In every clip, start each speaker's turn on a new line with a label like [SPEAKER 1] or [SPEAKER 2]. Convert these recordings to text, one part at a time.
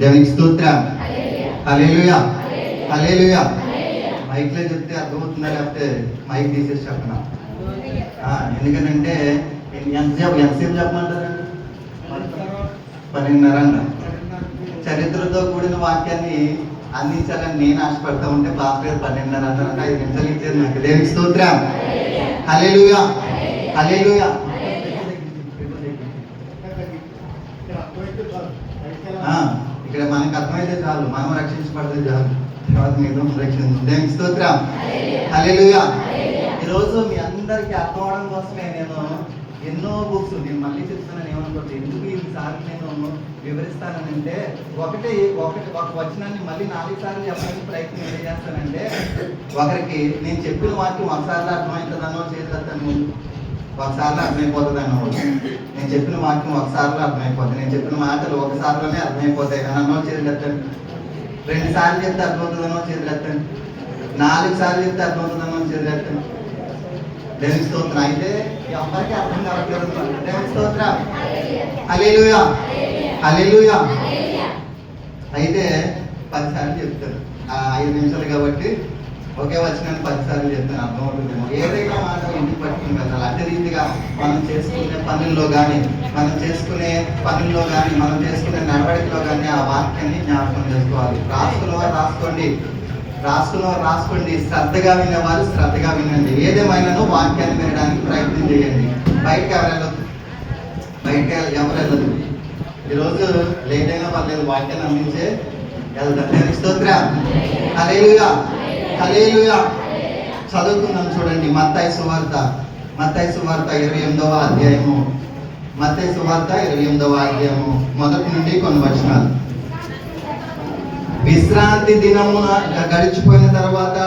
[SPEAKER 1] దేవునికి స్తోత్రం. హల్లెలూయా, హల్లెలూయా. మైక్లో చెప్తే అర్థమవుతుందా, లేకపోతే మైక్ తీసేసి చెప్పనా? ఎందుకంటే ఎంతసేపు చెప్పమంటారండి? 10:30 అంట. చరిత్రతో కూడిన వాక్యాన్ని అందించాలని నేను ఆశపడతా ఉంటే పాస్టర్ గారు 10:30 అంటారంటే 5 నిమిషాలు ఇచ్చారు నాకు. దేవునికి స్తోత్రం. హల్లెలూయా, హల్లెలూయా. ఇక్కడ మనకు అర్థమైతే చాలు, మనం రక్షించబడితే చాలు, తర్వాత మీద రక్షించు. దేవునికి స్తోత్రం. హల్లెలూయా. ఈరోజు మీ అందరికీ అర్థం అవడం కోసమే నేను ఎన్నో బుక్స్, నేను మళ్ళీ చెప్తున్నాను, ఏమనుకోండి, ఎందుకు ఈసారి నేను వివరిస్తానంటే ఒక వచనాన్ని మళ్ళీ 4 సార్లు చెప్పడానికి ప్రయత్నం ఏం చేస్తానంటే, ఒకరికి నేను చెప్పిన వాక్యం ఒకసారిలో అర్థమవుతుంది అన్నో చేసేస్తాను, ఒకసారిలో అర్థమైపోతుంది అన్నవాడు. నేను చెప్పిన వాక్యం ఒకసారిలో అర్థమైపోతుంది, నేను చెప్పిన మాటలు ఒకసారిలోనే అర్థమైపోతాయి అని అన్నో చేతులెత్తండి. 2 సార్లు చెప్తే అర్థమవుతుంది అన్నో చేతులెత్తండి. 4 సార్లు చెప్తే అర్థమవుతుంది అన్నో చేతులెత్తండి. దేవునికి స్తోత్రం. అయితే ఎవరికి అర్థం కావట్లేదు. దేవునికి స్తోత్రం. హల్లెలూయా, హల్లెలూయా. అయితే 10 సార్లు చెప్తారు. 5 నిమిషాలు కాబట్టి ఒకే వచనాన్ని 10 సార్లు చెప్తాను, అర్థం అవుతుందేమో. ఏదైనా మాట ఇంటికి పట్టుకుని వెళ్ళాలి. అదే రీతిగా మనం చేసుకునే పనుల్లో కానీ, మనం చేసుకునే నడవడికలో కానీ ఆ వాక్యాన్ని జ్ఞాపకం చేసుకోవాలి. రాసుకోండి. శ్రద్ధగా వినేవారు శ్రద్ధగా వినండి. ఏదేమైనానో వాక్యాన్ని వినడానికి ప్రయత్నం చేయండి. బయటకు ఎవరు వెళ్ళదు. ఈరోజు లేట్ అయినా పర్లేదు, వాక్యాన్ని అందించే వెళ్తాం. దేవునికి స్తోత్రం. హల్లెలూయా, హల్లెలూయా. చదువుకుందాం, చూడండి. మత్తయి సువార్త 28వ అధ్యాయము. మత్తయి సువార్త 28వ అధ్యాయము మొదటి నుండి కొన్ని వచనాలు. విశ్రాంతి దినమున గడిచిపోయిన తర్వాత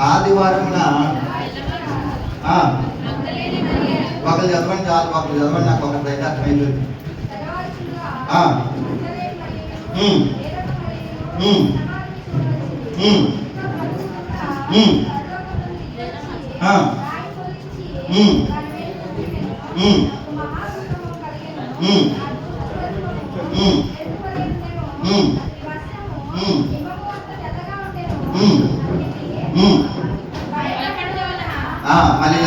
[SPEAKER 1] ఆదివారమున ఒకరు చదవండి చాలు, ఒకరు చదవండి, నాకు ఒకరిదైతే అర్థమైంది. మళ్ళీ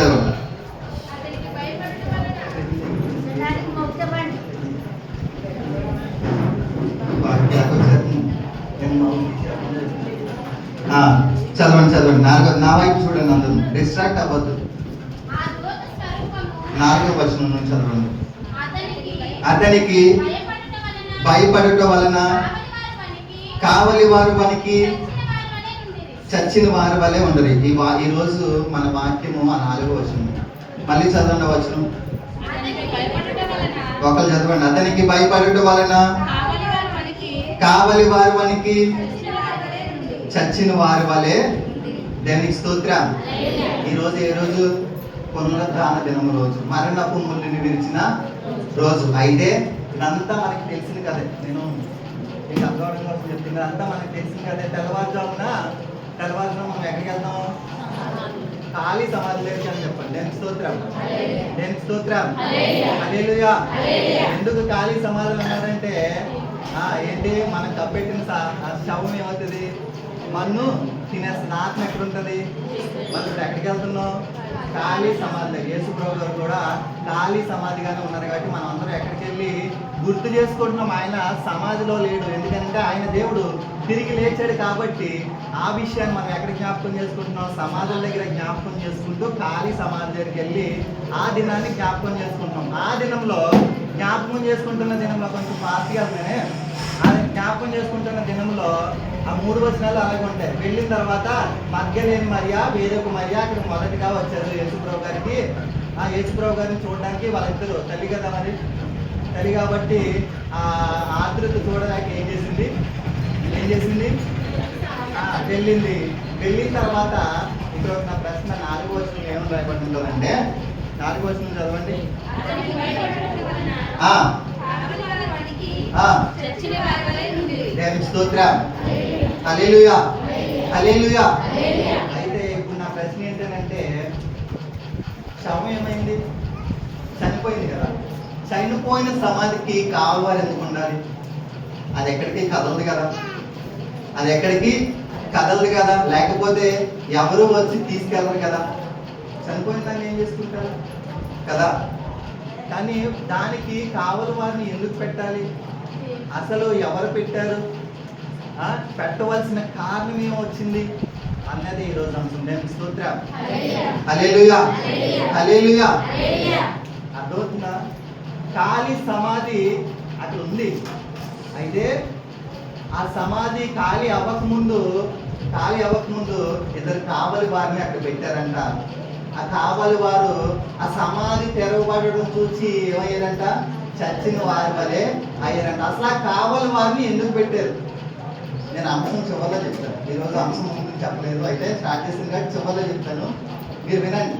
[SPEAKER 1] చదవండి. చదవండి. నా వైపు చూడండి, అందరూ డిస్ట్రాక్ట్ అవ్వద్దు. 4వ వచనం నుంచి చదవండి. అతనికి భయపడుట వలన కావలి వారు పనికి చచ్చిన వారి వలె ఉండరు. ఈ రోజు మన వాక్యము 4వ వచనం. మళ్ళీ చదవండి వచనం. ఒకరు చదవండి. అతనికి భయపడుట వలన కావలి వారి పనికి చచ్చిన వారి వలె. దేవునికి స్తోత్రం. ఈరోజు ఏ రోజు? పునరుద్ధాన దినము రోజు, మరణపు ముళ్ళని విరిచిన రోజు. అయితే ఇదంతా మనకి తెలిసింది కదే, నేను మీకు అర్థం కోసం చెప్పింది. అంతా మనకి తెలిసింది కదే. తెల్లవారుజామున మనం ఎక్కడికి వెళ్తాం? ఖాళీ సమాధి దగ్గరికి అని చెప్పండి. దేవునికి స్తోత్రం. హల్లెలూయా. ఎందుకు ఖాళీ సమాధులు అన్నారంటే, ఏంటి, మనం కప్పెట్టిన శవం ఏమవుతుంది? మన్ను తినేస్తుంది. ఆత్మ ఎక్కడుంటుంది? మనం ఎక్కడికి వెళ్తున్నాం? ఖాళీ సమాధి. యేసుప్రభు గారు కూడా ఖాళీ సమాధిగానే ఉన్నారు కాబట్టి మనం అందరం ఎక్కడికి వెళ్ళి గుర్తు చేసుకుంటున్నాం, ఆయన సమాధిలో లేడు. ఎందుకంటే ఆయన దేవుడు తిరిగి లేచాడు కాబట్టి ఆ విషయాన్ని మనం ఎక్కడ జ్ఞాపకం చేసుకుంటున్నాం? సమాధుల దగ్గర జ్ఞాపకం చేసుకుంటూ ఖాళీ సమాధి దగ్గరికి వెళ్ళి ఆ దినాన్ని జ్ఞాపకం చేసుకుంటున్నాం. ఆ దినంలో జ్ఞాపకం చేసుకుంటున్న దినంలో కొంచెం ఫాస్ట్గా జ్ఞాపకం చేసుకుంటున్న దినంలో ఆ 3 వచనాలు అలాగే ఉంటాయి. వెళ్ళిన తర్వాత మగ్ధలేని మరియా, వేరొక మరియా అక్కడ మొదటిగా వచ్చారు యేసుప్రభు గారికి. ఆ యేసుప్రభు గారిని చూడడానికి వాళ్ళిద్దరు తల్లి కదా, మరి తల్లి కాబట్టి ఆ ఆతృత చూడడానికి ఏం చేసింది? వెళ్ళింది. వెళ్ళిన తర్వాత ఇక్కడ నా ప్రశ్న 4వ వచనం ఏమని రాయబడుతుందంటే, 4వ వచనం చదవండి. దేవునికి స్తోత్రం. హల్లెలూయా, హల్లెలూయా. అయితే ఇప్పుడు నా ప్రశ్న ఏంటంటే, శవం ఏమైంది? చనిపోయింది కదా. చనిపోయిన సమాధికి కావాలి ఎందుకు ఉండాలి? అది ఎక్కడికి కదలదు కదా, అది ఎక్కడికి కదలదు కదా, లేకపోతే ఎవరు వచ్చి తీసుకెళ్ళరు కదా, చనిపోయిన దాన్ని ఏం చేసుకుంటారు కదా. కానీ దానికి కావలి వారిని ఎందుకు పెట్టాలి, అసలు ఎవరు పెట్టారు, పెట్టవలసిన కారణం ఏమొచ్చింది అన్నది ఈరోజు అంశం. స్తోత్రం. హల్లెలూయా, హల్లెలూయా. అర్థమవుతుందా? ఖాళీ సమాధి అక్కడ ఉంది. అయితే ఆ సమాధి ఖాళీ అవ్వకముందు ఇద్దరు కావలి వారిని అక్కడ పెట్టారంట. ఆ కావలి వారు ఆ సమాధి తెరవబడడం చూసి ఏమయ్యారంట, చచ్చిన వారి వలె అయ్యారంట. అసలు ఆ కావలి వారిని ఎందుకు పెట్టారు నేను అంశం చివరిలో చెప్తాను. ఈరోజు అంశం ముందు చెప్పలేదు, అయితే స్టార్ట్ చేసింది కాబట్టి చివరిలో చెప్తాను, మీరు వినండి.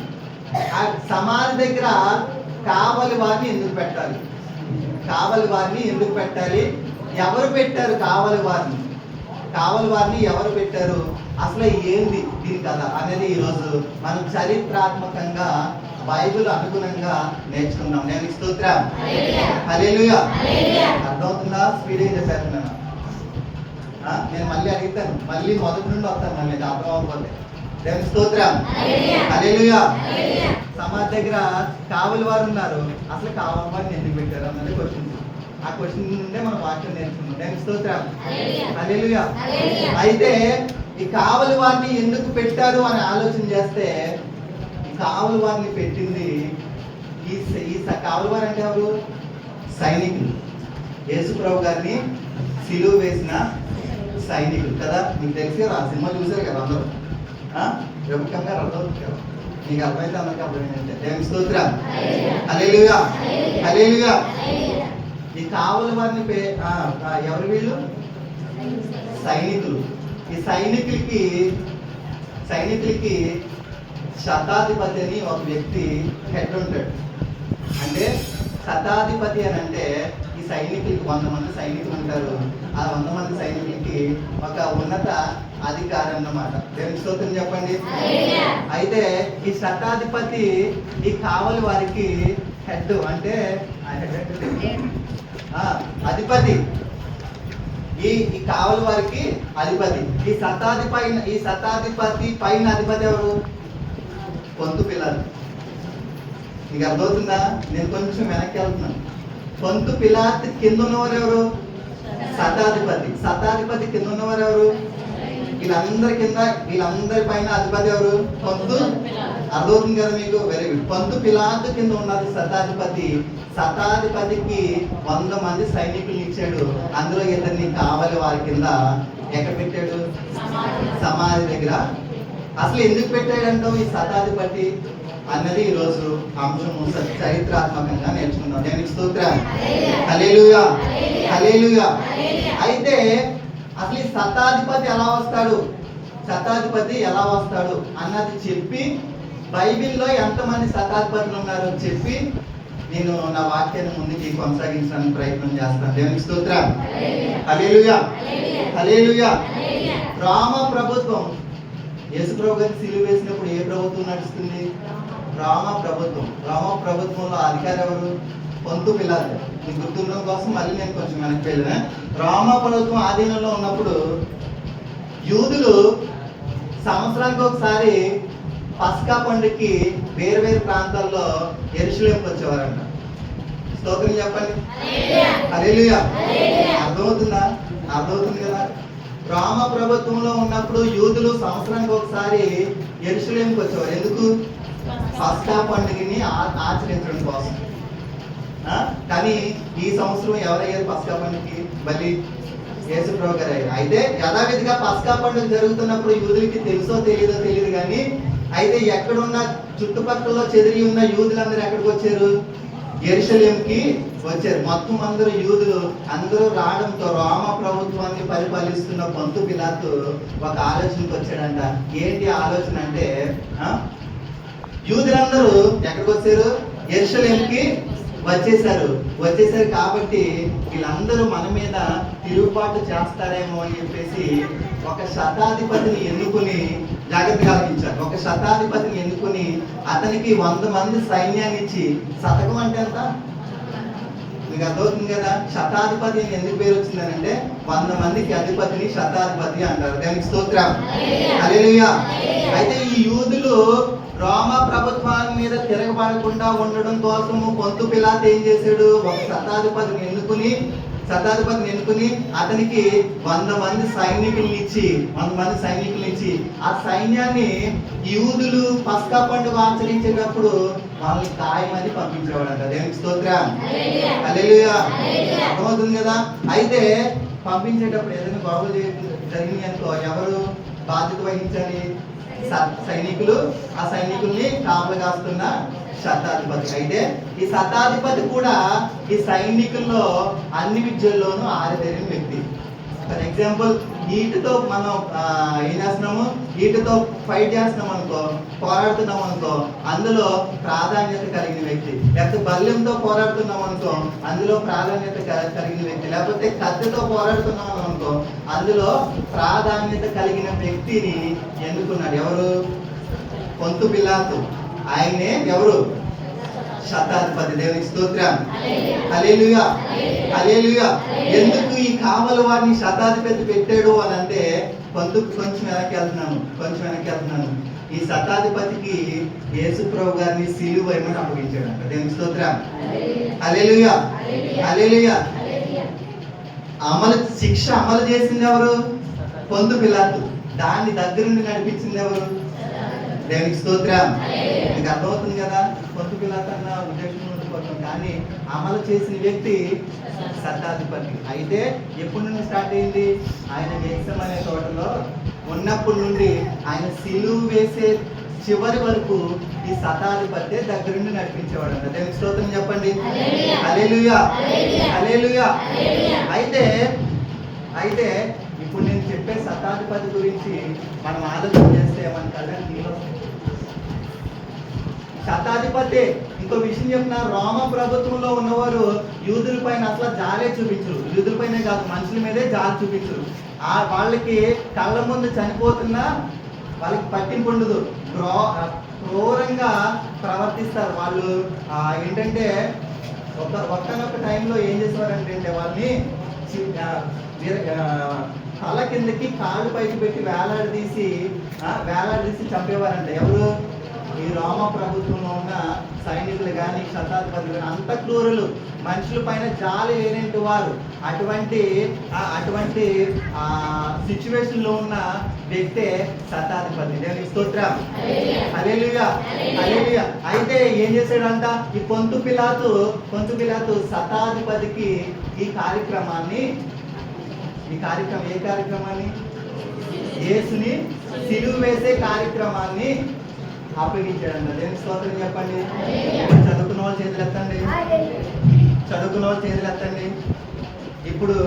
[SPEAKER 1] ఆ సమాధి దగ్గర కావలి వారిని ఎందుకు పెట్టాలి, కావలి వారిని ఎందుకు పెట్టాలి, ఎవరు పెట్టారు కావలి వారిని ఎవరు పెట్టారు, అసలు ఏంది దీని కథ అనేది ఈరోజు మనం చరిత్రాత్మకంగా బైబిల్ అనుగుణంగా నేర్చుకుందాం. నేను స్తోత్రం. హల్లెలూయా. అర్థమవుతుందా? స్పీడ్గా చెప్పేస్తున్నాను. నేను మళ్ళీ అడుగుతాను, మళ్ళీ మొదటి నుండి వస్తాను, మళ్ళీ అర్థం అవ్వకపోతే. దేవుని స్తోత్రం. హల్లెలూయా. సమాధి దగ్గర కావలి వారు ఉన్నారు, అసలు కావలి వారిని ఎందుకు పెట్టారు అన్నది క్వశ్చన్. ఆ క్వశ్చన్ నుండే మనం వాక్యం నేర్చుకున్నాం. దేవుని స్తోత్రం. హల్లెలూయా. అయితే ఈ కావలి వారిని ఎందుకు పెట్టారు అని ఆలోచన చేస్తే, ఈ కావలి వారిని పెట్టింది ఈ కావలి వారు అంటే ఎవరు? సైనికులు. యేసు ప్రభు గారిని సిలువ వేసిన సైనికులు కదా. మీకు తెలిసి కదా, ఆ సినిమా చూసారు కదా అందరూ. ప్రముఖంగా అర్థమవుతుంది కదా, మీకు అర్థమైతే అందరికీ అర్థమైందంటే. దేవుని స్తోత్రం. హల్లెలూయా, హల్లెలూయా. ఈ కావలి వారిని ఎవరు వీళ్ళు? సైనికులు. ఈ సైనికులకి శతాధిపతి అని ఒక వ్యక్తి హెడ్ ఉంటాడు. అంటే శతాధిపతి అని అంటే ఈ సైనికులకి 100 మంది సైనికులు ఉంటారు. ఆ 100 మంది సైనికులకి ఒక ఉన్నత అధికారం అన్నమాట. దేవుని స్తోత్రం చెప్పండి. అయితే ఈ శతాధిపతి ఈ కావలి వారికి హెడ్, అంటే అధిపతి. ఈ కావలి వారికి అధిపతి. ఈ శతాధిపతి పైన అధిపతి ఎవరు? పొంతు పిలాతు. నీకు అర్థమవుతుందా? నేను కొంచెం వెనక్కి వెళ్తున్నాను. పొంతు పిలాతు కింద ఉన్నవారు ఎవరు? శతాధిపతి కింద ఉన్నవారు ఎవరు? వీళ్ళందరి పైన అధిపతి ఎవరు? పొంతు. అర్థమవుతుంది కదా మీకు? Very good. పొంతు పిలాతు కింద ఉన్నది శతాధిపతి. శతాధిపతికి 100 మంది సైనికులు ఇచ్చాడు. అందులో ఇద్దరిని కావలి వారి కింద ఎక్కడ పెట్టాడు? సమాధి దగ్గర. అసలు ఎందుకు పెట్టాడంటావు ఈ శతాధిపతి అన్నది ఈరోజు అంశము చరిత్రాత్మకంగా నేర్చుకుందాం. నేను స్తోత్రం. హల్లెలూయా, హల్లెలూయా. అయితే అసలు ఈ శతాధిపతి ఎలా వస్తాడు అన్నది చెప్పి, బైబిల్లో ఎంతమంది శతాధిపతులు ఉన్నారో చెప్పి నేను నా వాక్యాన్ని ముందుకి కొనసాగించడానికి ప్రయత్నం చేస్తాను. దేవునికి స్తోత్రం. హల్లెలూయా, హల్లెలూయా. రామ ప్రభుత్వం, యేసుప్రభు గారిని సిలువ వేసినప్పుడు ఏ ప్రభుత్వం నడుస్తుంది? రామ ప్రభుత్వంలో అధికారి ఎవరు? పొంతు పిలాతు. మీకు గుర్తుండడం కోసం మళ్ళీ నేను కొంచెం వెనక్కి వెళ్ళినా. రామ ప్రభుత్వం ఆధీనంలో ఉన్నప్పుడు యూదులు సంవత్సరానికి ఒకసారి పస్కా పండుగకి వేరు ప్రాంతాల్లో యెరూషలేముకి వచ్చేవారంట. స్తోత్రం చెప్పండి. హల్లెలూయా. అర్థమవుతుంది కదా? రామ ప్రభుత్వంలో ఉన్నప్పుడు యూదులు సంవత్సరానికి ఒకసారి యెరూషలేముకి వచ్చేవారు. ఎందుకు? పస్కా పండుగని ఆచరించడం కోసం. కానీ ఈ సంవత్సరం ఎవరయ్యారు పస్కా పండుగకి? మళ్ళీ యేసు ప్రభు గారు అయ్యారు. అయితే యథావిధిగా పస్కా పండుగ జరుగుతున్నప్పుడు యూదులకి తెలియదు కానీ, అయితే ఎక్కడున్న చుట్టుపక్కల చెదిరి ఉన్న యూదులందరూ ఎక్కడికి వచ్చారు? యెరూషలేముకి వచ్చారు. మొత్తం అందరూ యూదులు అందరూ రావడంతో రామ ప్రభుత్వాన్ని పరిపాలిస్తున్న పొంతు పిలాతు ఒక ఆలోచనకు వచ్చాడంట. ఏంటి ఆలోచన అంటే, యూదులందరూ ఎక్కడికి వచ్చారు? యెరూషలేముకి వచ్చేసారు కాబట్టి వీళ్ళందరూ మన మీద తిరుగుబాటు చేస్తారేమో అని చెప్పేసి ఒక శతాధిపతిని ఎన్నుకుని జాగ్రత్తగా ఆలోచించారు. ఒక శతాధిపతిని ఎన్నుకుని అతనికి 100 మంది సైన్యాన్ని ఇచ్చి, శతకం అంటే ఎంత? మీకు అర్థమవుతుంది కదా. శతాధిపతి అని ఎందుకు పేరు వచ్చిందనంటే 100 మందికి అధిపతిని శతాధిపతి అంటారు. దానికి స్తోత్రం. హల్లెలూయా. అయితే ఈ యూదులు రోమా ప్రభుత్వాల మీద తిరగబడకుండా ఉండడం కోసము పొంతు పిలాతు ఏం చేశాడు, ఒక శతాధిపతిని ఎన్నుకుని అతనికి 100 మంది సైనికుల్ని ఇచ్చి ఆ సైన్యాన్ని యూదులు పస్కా పండుగ ఆచరించేటప్పుడు వాళ్ళని ఖాయమని పంపించేవాడంట. దేవునికి స్తోత్రం. హల్లెలూయా. అర్థమవుతుంది కదా. అయితే పంపించేటప్పుడు ఏదైనా గొడవ జరిగింది అనుకో, ఎవరు బాధ్యత వహించాలి? సైనికులు. ఆ సైనికుల్ని కాపలా కాస్తున్న శతాధిపతి. అయితే ఈ శతాధిపతి కూడా ఈ సైనికుల్లో అన్ని విద్యల్లోనూ ఆరితేరిన వ్యక్తి. ఫర్ ఎగ్జాంపుల్, ఈటుతో మనం ఏం చేస్తున్నాము, ఈటుతో ఫైట్ పోరాడుతున్నాం అనుకో, అందులో ప్రాధాన్యత కలిగిన వ్యక్తి. లేకపోతే బల్యంతో పోరాడుతున్నాం అనుకో, అందులో ప్రాధాన్యత కలిగిన వ్యక్తి. లేకపోతే కత్తితో పోరాడుతున్నాం అనుకో, అందులో ప్రాధాన్యత కలిగిన వ్యక్తిని ఎన్నుకున్నాడు. ఎవరు? పొంతు పిలాతు. ఆయనే ఎవరు? శతాధిపతి. దేవునికి స్తోత్రం. హల్లెలూయా. హల్లెలూయా. ఎందుకు ఈ కావలి వారిని శతాధిపతి పెట్టాడు అని అంటే, కొంచెం వెనక్కి వెళ్తున్నాను. ఈ శతాధిపతికి యేసు ప్రభు గారిని సిలువ వేయమని అప్పగించాడు అంట. దేవునికి స్తోత్రం. హల్లెలూయా. హల్లెలూయా. శిక్ష అమలు చేసింది ఎవరు? పొంతు పిలాతు. దాన్ని దగ్గరుండి నడిపించింది ఎవరు? దేవునికి స్తోత్రం. మీకు అర్థమవుతుంది కదా. పొంతు పిలాతు అన్న ఉద్దేశం ఉండిపోతాం, కానీ అమలు చేసిన వ్యక్తి శతాధిపతి. అయితే ఎప్పటి నుండి స్టార్ట్ అయింది? ఆయన గెత్సెమనే తోటలో ఉన్నప్పటి నుండి ఆయన సిలువ వేసే చివరి వరకు ఈ శతాధిపతి దగ్గరుండి నడిపించేవాడు అంట. దేవునికి స్తోత్రం చెప్పండి. హల్లెలూయా. హల్లెలూయా. అయితే ఇప్పుడు నేను చెప్పే శతాధిపతి గురించి మనం ఆలోచన చేస్తే ఏమంటారు? శతాధిపతి. ఇంకో విషయం చెప్తున్నా, రోమ ప్రభుత్వంలో ఉన్నవారు యూదుల పైన అసలు జాలే చూపించరు. యూదుల పైనే కాదు, మనుషుల మీదే జాలి చూపించరు. వాళ్ళకి కళ్ళ ముందు చనిపోతున్నా వాళ్ళకి పట్టింపు ఉండదు. క్రూరంగా ప్రవర్తిస్తారు వాళ్ళు. ఏంటంటే ఒక్కనొక్క టైంలో ఏం చేసేవారంటే వాళ్ళని తల కిందకి కాళ్ళు పైకి పెట్టి వేలాడదీసి చంపేవారంట. ఎవరు? ఈ రోమ ప్రభుత్వంలో ఉన్న సైనికులు కానీ శతాధిపతులు కానీ అంత క్రూరులు, మనుషుల పైన జాలి లేనట్టు వారు. అటువంటి సిచ్యువేషన్ లో ఉన్న వ్యక్తే శతాధిపతి. దేవునికి స్తోత్రం. హల్లెలూయా. హల్లెలూయా. అయితే ఏం చేశాడంట ఈ పొంతు పిలాతు శతాధిపతికి ఏ కార్యక్రమాన్ని యేసుని సిలువ వేసే కార్యక్రమాన్ని అప్పగించాడంట. దేవునికి స్తోత్రం చెప్పండి. చదువుకున్న వాళ్ళు చేతులు ఎత్తండి. ఇప్పుడు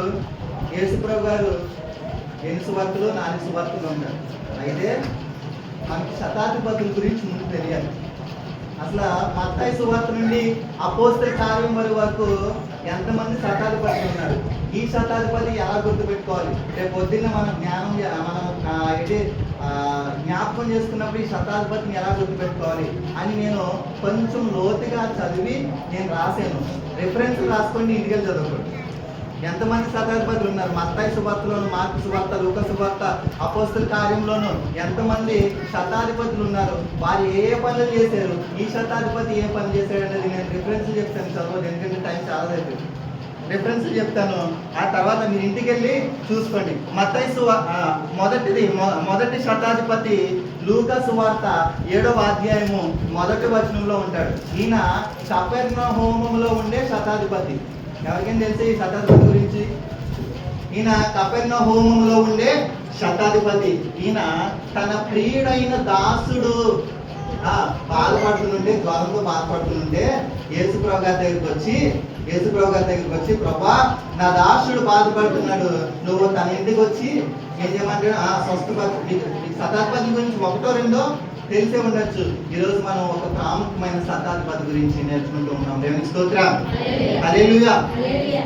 [SPEAKER 1] యేసుప్రభు గారు 8 సువార్తలు 4 సువార్తలు ఉంటారు. అయితే మనకి శతాధిపతుల గురించి ముందు తెలియాలి. అసలు మత్తయి సువార్త నుండి అపోస్తల కార్యం వరకు ఎంతమంది శతాధిపతులు ఉన్నారు? ఈ శతాధిపతి ఎలా గుర్తుపెట్టుకోవాలి? రేపు పొద్దున్న మనం జ్ఞాపకం చేసుకున్నప్పుడు ఈ శతాధిపతిని ఎలా గుర్తుపెట్టుకోవాలి అని నేను కొంచెం లోతుగా చదివి నేను రాశాను. రిఫరెన్స్ రాసుకొని ఇంటికి చదువుకోండి. ఎంతమంది శతాధిపతులు ఉన్నారు? మత్తయి సువార్తలోను, మార్కు సువార్త, లూకా సువార్త, అపోస్తల కార్యంలోను ఎంతమంది శతాధిపతులు ఉన్నారు? వారు ఏ పనులు చేశారు? ఈ శతాధిపతి ఏ పని చేశాడు అనేది నేను రిఫరెన్స్ చెప్తాను. చదవాలి, ఎందుకంటే టైం చాలా అయిపోయింది. రిఫరెన్స్ చెప్తాను, ఆ తర్వాత మీరు ఇంటికి వెళ్ళి చూసుకోండి. మత్తయి మొదటి శతాధిపతి లూకా సువార్త 7వ అధ్యాయము 1వ వచనంలో ఉంటాడు. ఈయన కపెర్నహూములో ఉండే శతాధిపతి. ఎవరికైనా తెలిసి ఈ శతాధిపతి గురించి? ఈయన కపెర్నహూములో ఉండే శతాధిపతి. ఈయన తన ప్రియుడైన దాసుడు జ్వరంతో బాధపడుతుంటే యేసుప్రభు గారి దగ్గరికి వచ్చి ప్రభా, నా దాసుడు బాధపడుతున్నాడు, నువ్వు తన ఇంటికి వచ్చి ఏం చేయమంటాడు? స్వస్థపరచు. శతాధిపతి గురించి 1, 2 తెలిసే ఉండొచ్చు. ఈరోజు మనం ఒక ప్రాముఖ్యమైన శతాధిపతి గురించి నేర్చుకుంటూ ఉన్నాం. దేవునికి స్తోత్రం. హల్లెలూయా,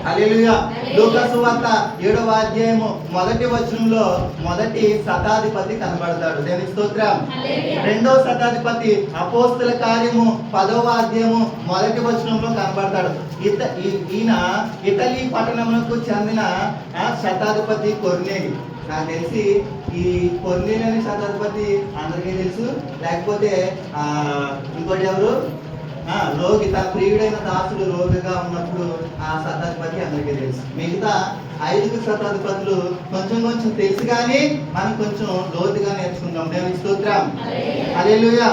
[SPEAKER 1] హల్లెలూయా. లూకా సువార్త 7వ అధ్యాయము 1వ వచనంలో మొదటి శతాధిపతి కనబడతాడు. దేవునికి స్తోత్రం. రెండవ శతాధిపతి అపోస్తల కార్యము 10వ అధ్యాయము 1వ వచనంలో కనబడతాడు. ఈయన ఇటలీ పట్టణములకు చెందిన శతాధిపతి కొర్నేలి. నాకు తెలిసి ఈ కొర్నేలి అనే శతాధిపతి అందరికీ తెలుసు. లేకపోతే ఇంకోటి ఎవరు, రోగి, తన ప్రియుడైన దాసుడు రోగిగా ఉన్నప్పుడు ఆ శతాధిపతి అందరికీ తెలుసు. మిగతా 5 శతాధిపతులు కొంచెం కొంచెం తెలుసు, కానీ మనం కొంచెం లోతుగా నేర్చుకుంటాం. దేవునికి స్తోత్రం. హల్లెలూయా,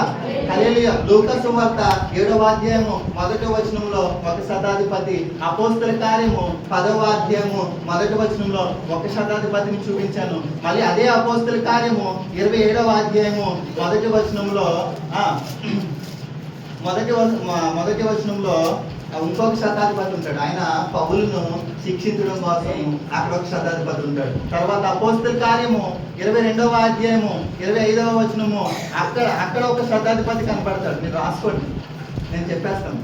[SPEAKER 1] హల్లెలూయా. లూకా సువార్త 7వ అధ్యాయము 1వ వచనంలో ఒక శతాధిపతి, అపోస్తల కార్యము 10వ అధ్యాయము 1వ వచనంలో ఒక శతాధిపతిని చూపించాను. మళ్ళీ అదే అపోస్తల కార్యము 27వ అధ్యాయము 1వ వచనంలో మొదటి వచనంలో ఇంకొక శతాధిపతి ఉంటాడు. ఆయన పౌలును శిక్షించడం కోసం అక్కడ ఒక శతాధిపతి ఉంటాడు. తర్వాత అపోస్తల కార్యము 22వ అధ్యాయము 25వ వచనము అక్కడ ఒక శతాధిపతి కనపడతాడు. మీరు రాసుకోండి, నేను చెప్పేస్తాను.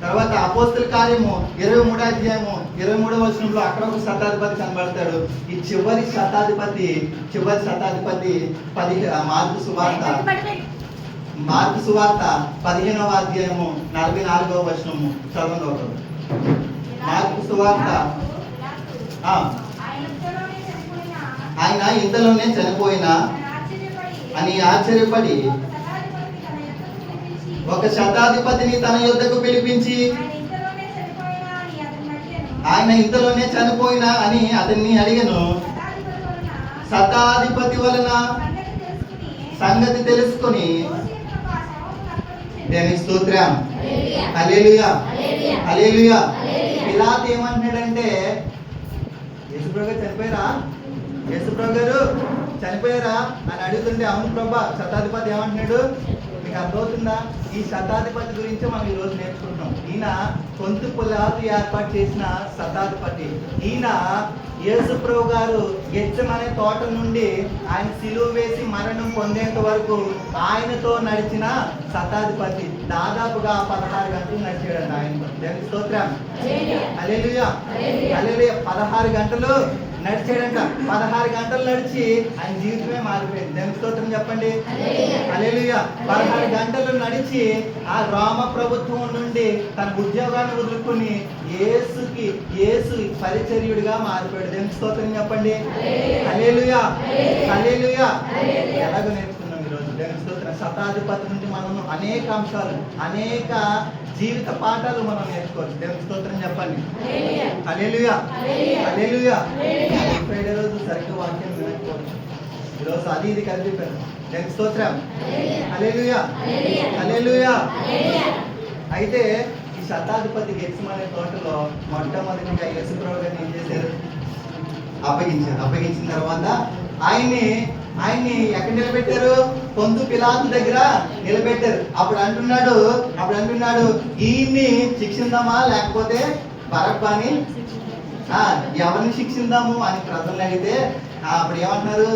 [SPEAKER 1] తర్వాత అపోస్తల కార్యము 23వ అధ్యాయము 23వ వచనంలో అక్కడ ఒక శతాధిపతి కనబడతాడు. ఈ చివరి శతాధిపతి మార్కు సువార్త 15వ అధ్యాయము 44వ వచనము చదవండి ఒకరు. మార్కు సువార్త ఆయన ఇంతలోనే చనిపోయినా అని ఆశ్చర్యపడి ఒక శతాధిపతిని తన యొద్దకు పిలిపించి, ఆయన ఇంతలోనే చనిపోయినా అని అతన్ని అడిగను. శతాధిపతి వలన సంగతి తెలుసుకొని దేవునికి స్తోత్రం. హల్లెలూయా, హల్లెలూయా. పిలాతు ఏమంటున్నాడంటే, యేసుప్రభు గారు చనిపోయారా, యేసుప్రభు గారు చనిపోయారా అని అడుగుతుంటే, అవును ప్రభా. శతాధిపతి ఏమంటున్నాడు, మీకు అర్థమవుతుందా? ఈ శతాధిపతి గురించి మనం ఈరోజు నేర్చుకుంటున్నాం. ఈయన పొంతు పిలాతు ఏర్పాటు చేసిన శతాధిపతి. ఈయన యేసుప్రభు గారు గెత్సెమనే తోట నుండి ఆయన సిలువ వేసి మరణం పొందేంత వరకు ఆయనతో నడిచిన శతాధిపతి. దాదాపుగా 16 గంటలు నడిచాడంట ఆయనతో. దేవునికి స్తోత్రం. హల్లెలూయా, హల్లెలూయా. 16 గంటలు నడిచాడంట. 16 గంటలు నడిచి ఆయన జీవితమే మారిపోయింది. దేవునికి స్తోత్రం చెప్పండి. హల్లెలూయా. 16 గంటలు నడిచి ఆ రోమ ప్రభుత్వం నుండి తన ఉద్యోగాన్ని వదులుకుని యేసు పరిచర్యుడిగా మారిపోయాడు. దేవునికి స్తోత్రం చెప్పండి. హల్లెలూయా, హల్లెలూయా. ఎలాగో నేర్చుకున్నాం ఈరోజు. దేవునికి స్తోత్రం. శతాధిపతి నుండి మనం అనేక అంశాలు, అనేక జీవిత పాఠాలు మనం నేర్చుకోవచ్చు. దేవునికి స్తోత్రం చెప్పండి. హల్లెలూయా, హల్లెలూయా. ఫ్రైడే రోజు సరిగ్గా వాక్యం వినకపోవచ్చు. ఈరోజు అది ఇది కలిపిపోయాను. దేవునికి స్తోత్రం. హల్లెలూయా, హల్లెలూయా. అయితే ఈ శతాధిపతి గెత్సెమనే తోటలో మొట్టమొదటిగా యేసుప్రభు గారిని ఏం చేశారు, అప్పగించిన తర్వాత ఆయన్ని ఎక్కడ నిలబెట్టారు, పొంతు పిలాతు దగ్గర నిలబెట్టారు. అప్పుడు అంటున్నాడు ఈయన్ని శిక్షిందామా లేకపోతే బరబ్బని, ఎవరిని శిక్షిందాము అని ప్రజల్ని అడిగితే అప్పుడు ఏమంటున్నారు,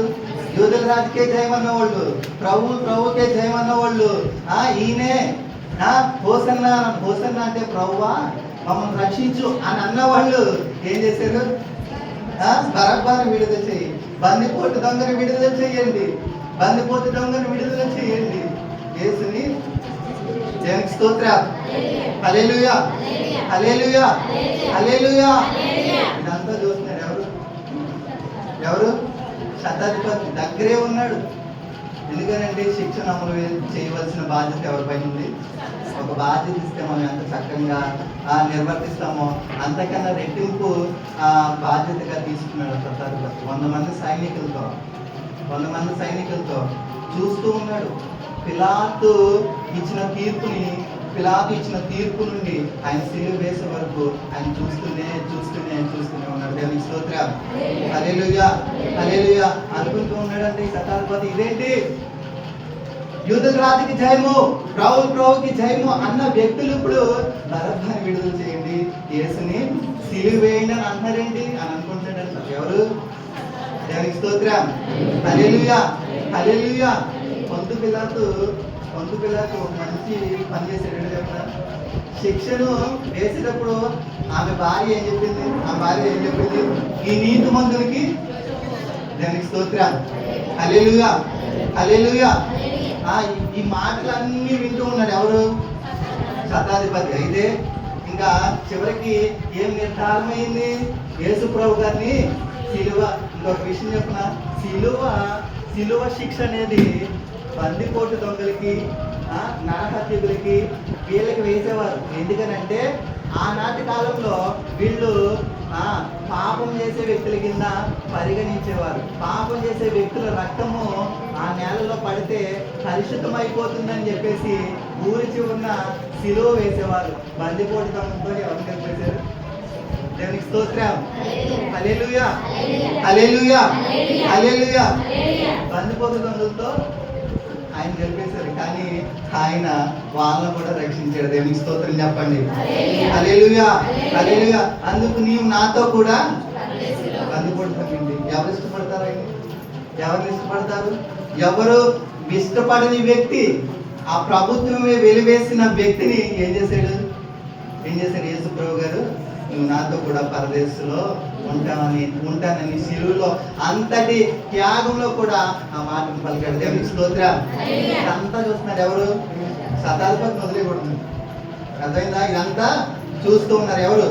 [SPEAKER 1] యూదుల రాజుకే జయమన్న వాళ్ళు, ప్రభుకే జయమన్న వాళ్ళు, ఈయనే హోసన్న అంటే ప్రభువా మమ్మల్ని రక్షించు అని అన్నవాళ్ళు ఏం చేశారు, బరబ్బాని విడుదల చేయి, బందిపోటు దొంగని విడుదల చేయండి, యేసుని. దేవునికి స్తోత్రం. హల్లెలూయా, హల్లెలూయా, హల్లెలూయా. ఇదంతా చూస్తున్నాడు ఎవరు శతాధిపతి దగ్గరే ఉన్నాడు. ఎందుకనంటే శిక్షణ అమలు చేయవలసిన బాధ్యత ఎవరిపైన ఉంది. ఒక బాధ్యత ఇస్తే మనం ఎంత చక్కగా నిర్వర్తిస్తామో అంతకన్నా రెట్టింపు బాధ్యతగా తీసుకున్నాడు శతాధిపతి. 100 మంది సైనికులతో చూస్తూ ఉన్నాడు. పిలాతు ఇచ్చిన తీర్పు నుండి ఆయన సిలువ వేసే వరకు ఆయన చూస్తూనే ఉన్నాడు. దేవునికి స్తోత్రం. హల్లెలూయా, హల్లెలూయా అనుకుంటూ ఉన్నాడంటే ఈ శతాధిపతి ఇదేంటి, యూదుల రాజుకి జయము, ప్రభుకి జయము అన్న వ్యక్తులు ఇప్పుడు బరబ్బాని విడుదల చేయండి, యేసుని సిలువ వేయండి అని అంటున్నారేంటి అని అనుకుంటాడంట. ఎవరు? దేవునికి స్తోత్రం. హల్లెలూయా, హల్లెలూయా. పొంతు పిలాతు పొంతు పిల్లలకు మంచి పని చేసేటట్టు చెప్పిన శిక్షను వేసేటప్పుడు ఆమె భార్య ఏం చెప్పింది ఈ నీతి మంతులకి దానికి స్తోత్రాలు. హల్లెలూయా, హల్లెలూయా. ఈ మాటలన్నీ వింటూ ఉన్నాడు ఎవరు? శతాధిపతి. అయితే ఇంకా చివరికి ఏం నిర్ధారమైంది? యేసు ప్రభు గారిని సిలువ, ఇంకొక విషయం చెప్పిన, సిలువ శిక్ష అనేది బందిపోటు దొంగలకి, నరహత్యకులకి, వీళ్ళకి వేసేవారు. ఎందుకనంటే ఆనాటి కాలంలో వీళ్ళు పాపం చేసే వ్యక్తుల కింద పరిగణించేవారు. పాపం చేసే వ్యక్తుల రక్తము ఆ నేలలో పడితే కలుషితమైపోతుందని చెప్పేసి ఊరి చివరన సిలువ వేసేవారు. బందిపోటు దొంగతో ఎవరు కలిపేశారు? దేవునికి స్తోత్రం. హల్లెలూయా, హల్లెలూయా, హల్లెలూయా. బందిపోటు దొంగలతో ఆయన గెలిపేశారు, కానీ ఆయన వాళ్ళను కూడా రక్షించాడు. దేవునికి స్తోత్రం చెప్పండి. హల్లెలూయా, హల్లెలూయా. అందుకు నీవు నాతో కూడా బందిపోడుతుంది. ఎవరు ఇష్టపడతారు? ఎవరిని ఇష్టపడతారు? ఎవరు ఇష్టపడని వ్యక్తి, ఆ ప్రభుత్వమే వెలివేసిన వ్యక్తిని ఏం చేశాడు? యేసు ప్రభు గారు నువ్వు నాతో కూడా పరదేశంలో ఉంటానని సిలువలో అంతటి త్యాగంలో కూడా ఆ మాటను పలికాడు. దేవునికి స్తోత్రం. ఇదంతా చూస్తున్నారు ఎవరు? శతాధిపతి మొదలైపోతుంది. అర్థమైందా? ఇదంతా చూస్తూ ఉన్నారు ఎవరు?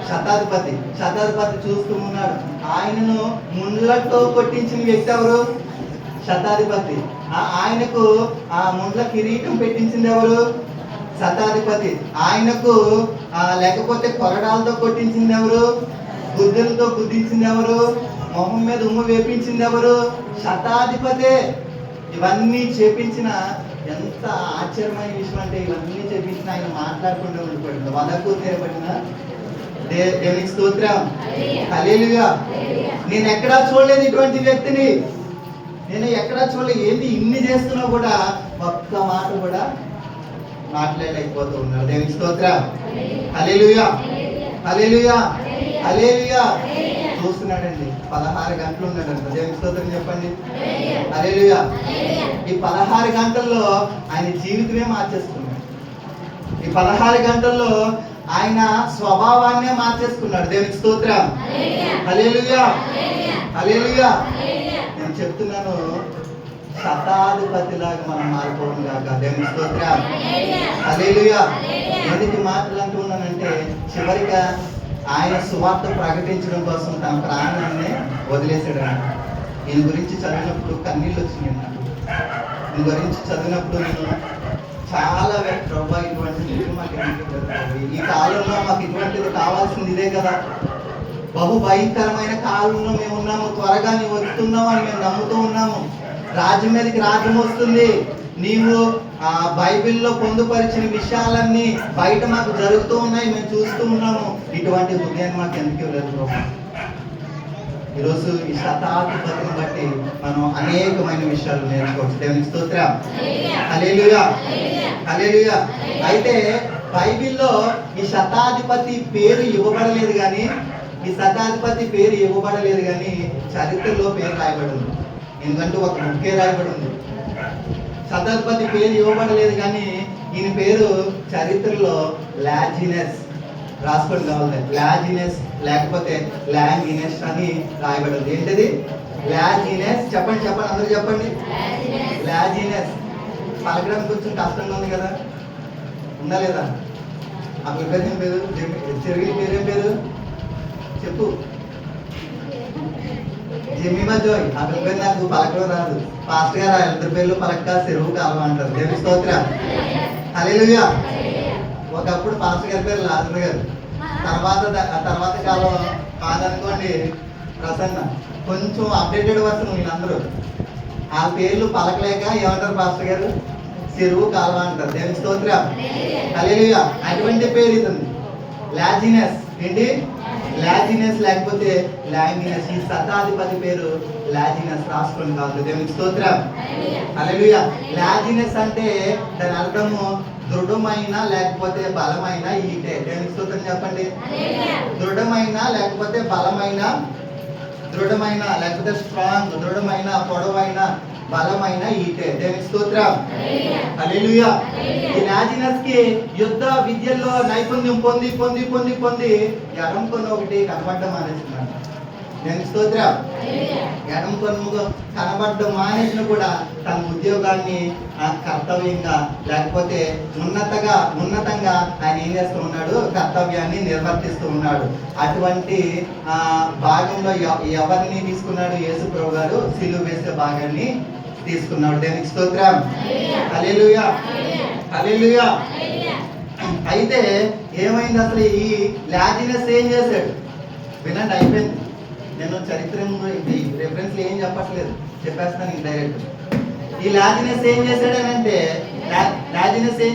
[SPEAKER 1] శతాధిపతి చూస్తూ ఉన్నాడు. ఆయనను ముండ్లతో కొట్టించిన వ్యక్తి ఎవరు? శతాధిపతి. ఆయనకు ఆ ముండ్ల కిరీటం పెట్టించింది ఎవరు? శతాధిపతి. ఆయనకు లేకపోతే కొరడాలతో కొట్టించింది ఎవరు? గుద్దెలతో గుద్దించింది ఎవరు? మొహం మీద ఉమ్ము వేపించింది ఎవరు? శతాధిపతే. ఇవన్నీ చేపించిన, ఎంత ఆశ్చర్యమైన విషయం అంటే ఇవన్నీ చేపించిన ఆయన మాట్లాడుకుంటూ ఉండిపోయింది. వదకు తెరబడిన దేవునికి స్తోత్రం. హల్లెలూయా. నేను ఎక్కడా చూడలేదు ఇటువంటి వ్యక్తిని, నేను ఎక్కడా చూడలేదు. ఏంటి ఇన్ని చేస్తున్నా కూడా ఒక్క మాట కూడా మాట్లాడలేకపోతూ ఉన్నారు. దేవునికి స్తోత్రం. హల్లెలూయా, హల్లెలూయా, హల్లెలూయా. చూస్తున్నాడండి, 16 గంటలు ఉన్నాడంట. దేవునికి స్తోత్రం చెప్పండి. హల్లెలూయా. ఈ 16 గంటల్లో ఆయన జీవితమే మార్చేసుకున్నాడు. ఈ 16 గంటల్లో ఆయన స్వభావాన్నే మార్చేసుకున్నాడు. దేవునికి స్తోత్రం. హల్లెలూయా, హల్లెలూయా. నేను చెప్తున్నాను, శతాధిపతిలాగా మనం మారిపోవడం కాక. దేవునికి స్తోత్రం. హల్లెలూయా. ఎందుకు మాటలు అంటున్నానంటే చివరిగా ఆయన సువార్త ప్రకటించడం కోసం తన ప్రాణాన్ని వదిలేశాడు. ఈయన గురించి చదివినప్పుడు కన్నీళ్ళు వచ్చినాయి నాకు. ఈయన గురించి చదివినప్పుడు నేను చాలా ప్రభా ఇటువంటిది మాకు ఈ కాలంలో మాకు ఇటువంటిది కావాల్సింది ఇదే కదా. బహు భయంకరమైన కాలంలో మేము ఉన్నాము. త్వరగా నీవు వస్తున్నావు అని మేము నమ్ముతూ ఉన్నాము. రాజ్యం మీదకి రాజ్యం వస్తుంది. నీవు బైబిల్లో పొందుపరిచిన విషయాలన్నీ బయట మాకు జరుగుతూ ఉన్నాయి, మేము చూస్తూ ఉన్నాము. ఇటువంటి హృదయాన్ని మాకు ఎందుకు లేదు. ఈరోజు ఈ శతాధిపతిని బట్టి మనం అనేకమైన విషయాలు నేర్చుకోవచ్చు. దేవునికి స్తోత్రం. హల్లెలూయా, హల్లెలూయా. అయితే బైబిల్లో ఈ శతాధిపతి పేరు ఇవ్వబడలేదు కానీ చరిత్రలో పేరు రాయబడి ఉంది. ఎందుకంటే ఒక బుక్కే రాయబడి ఉంది. శతాధిపతి పేరు ఇవ్వబడలేదు కానీ ఈయన పేరు చరిత్రలో లాజినస్ రాసుకోండి కావాలి. లాజినస్ లేకపోతే లాంగినస్ అని రాయబడింది. ఏంటిది? లాజినస్. చెప్పండి అందరూ చెప్పండి. లాజినస్. పలకడం కొంచెం కష్టంగా ఉంది కదా, ఉందా లేదా? ఆ పేరు ఏం పేరు? చెరువు పేరేం పేరు చెప్పు. జెమిమా జోయ్. ఆ పేరు నాకు పలకడం రాదు. పాస్టర్ గారు ఇద్దరు పేర్లు పలక్క చెరువు కాలం అంటారు. దేవుని స్తోత్రం. హల్లెలూయా. ఒకప్పుడు పాస్టర్ గారి పేరు లాజర్ గారు. తర్వాత కాలం కాదనుకోండి ప్రసన్న. కొంచెం అప్డేటెడ్ వర్షన్ వీళ్ళందరూ. ఆ పేర్లు పలకలేక ఏమంటారు పాస్టర్ గారు? చెరువు కాలం అంటారు. దేవుని స్తోత్రం. హల్లెలూయా. అటువంటి పేరు ఇతుంది లాజినస్. ఏంటి? లాజినస్ లేకపోతే లాంగినస్. ఈ శతాధిపతి పేరు లాజినస్. రాసుకోండి కాదు. దేవునికి స్తోత్రం. హల్లెలూయా. లాజినస్ అంటే దాని అర్థము దృఢమైన లేకపోతే బలమైన ఈటే. దేవునికి స్తోత్రం చెప్పండి. దృఢమైన లేకపోతే బలమైన దృఢమైన లేకపోతే స్ట్రాంగ్, దృఢమైన, పొడవైన, బలమైన ఈటె. దేవుని స్తోత్రం. హల్లెలూయా. ఈ లాజినస్ కి యుద్ధ విద్యల్లో నైపుణ్యం పొంది పొంది పొంది పొంది ఎడం కొన్న ఒకటి కనబడ్డం మానేస్తున్నాడు. దేవుని స్తోత్రం. ఎడం కొనుగో కనబడ్డం మానేసిన కూడా తన ఉద్యోగాన్ని కర్తవ్యంగా లేకపోతే ఉన్నతంగా ఆయన ఏం చేస్తూ ఉన్నాడు, కర్తవ్యాన్ని నిర్వర్తిస్తూ ఉన్నాడు. అటువంటి భాగంలో ఎవరిని తీసుకున్నాడు యేసు ప్రభు గారు? సిలువ వేసే భాగాన్ని తీసుకున్నాడు. దేవునికి స్తోత్రం. హల్లెలూయా, హల్లెలూయా. అయితే ఏమైంది అసలు? ఈ లాజినస్ ఏం చేశాడు? వినండి, అయిపోయింది. నేను చరిత్ర రెఫరెన్స్ ఏం చెప్పట్లేదు, చెప్పేస్తాను డైరెక్ట్. ఈ లాజినస్ ఏం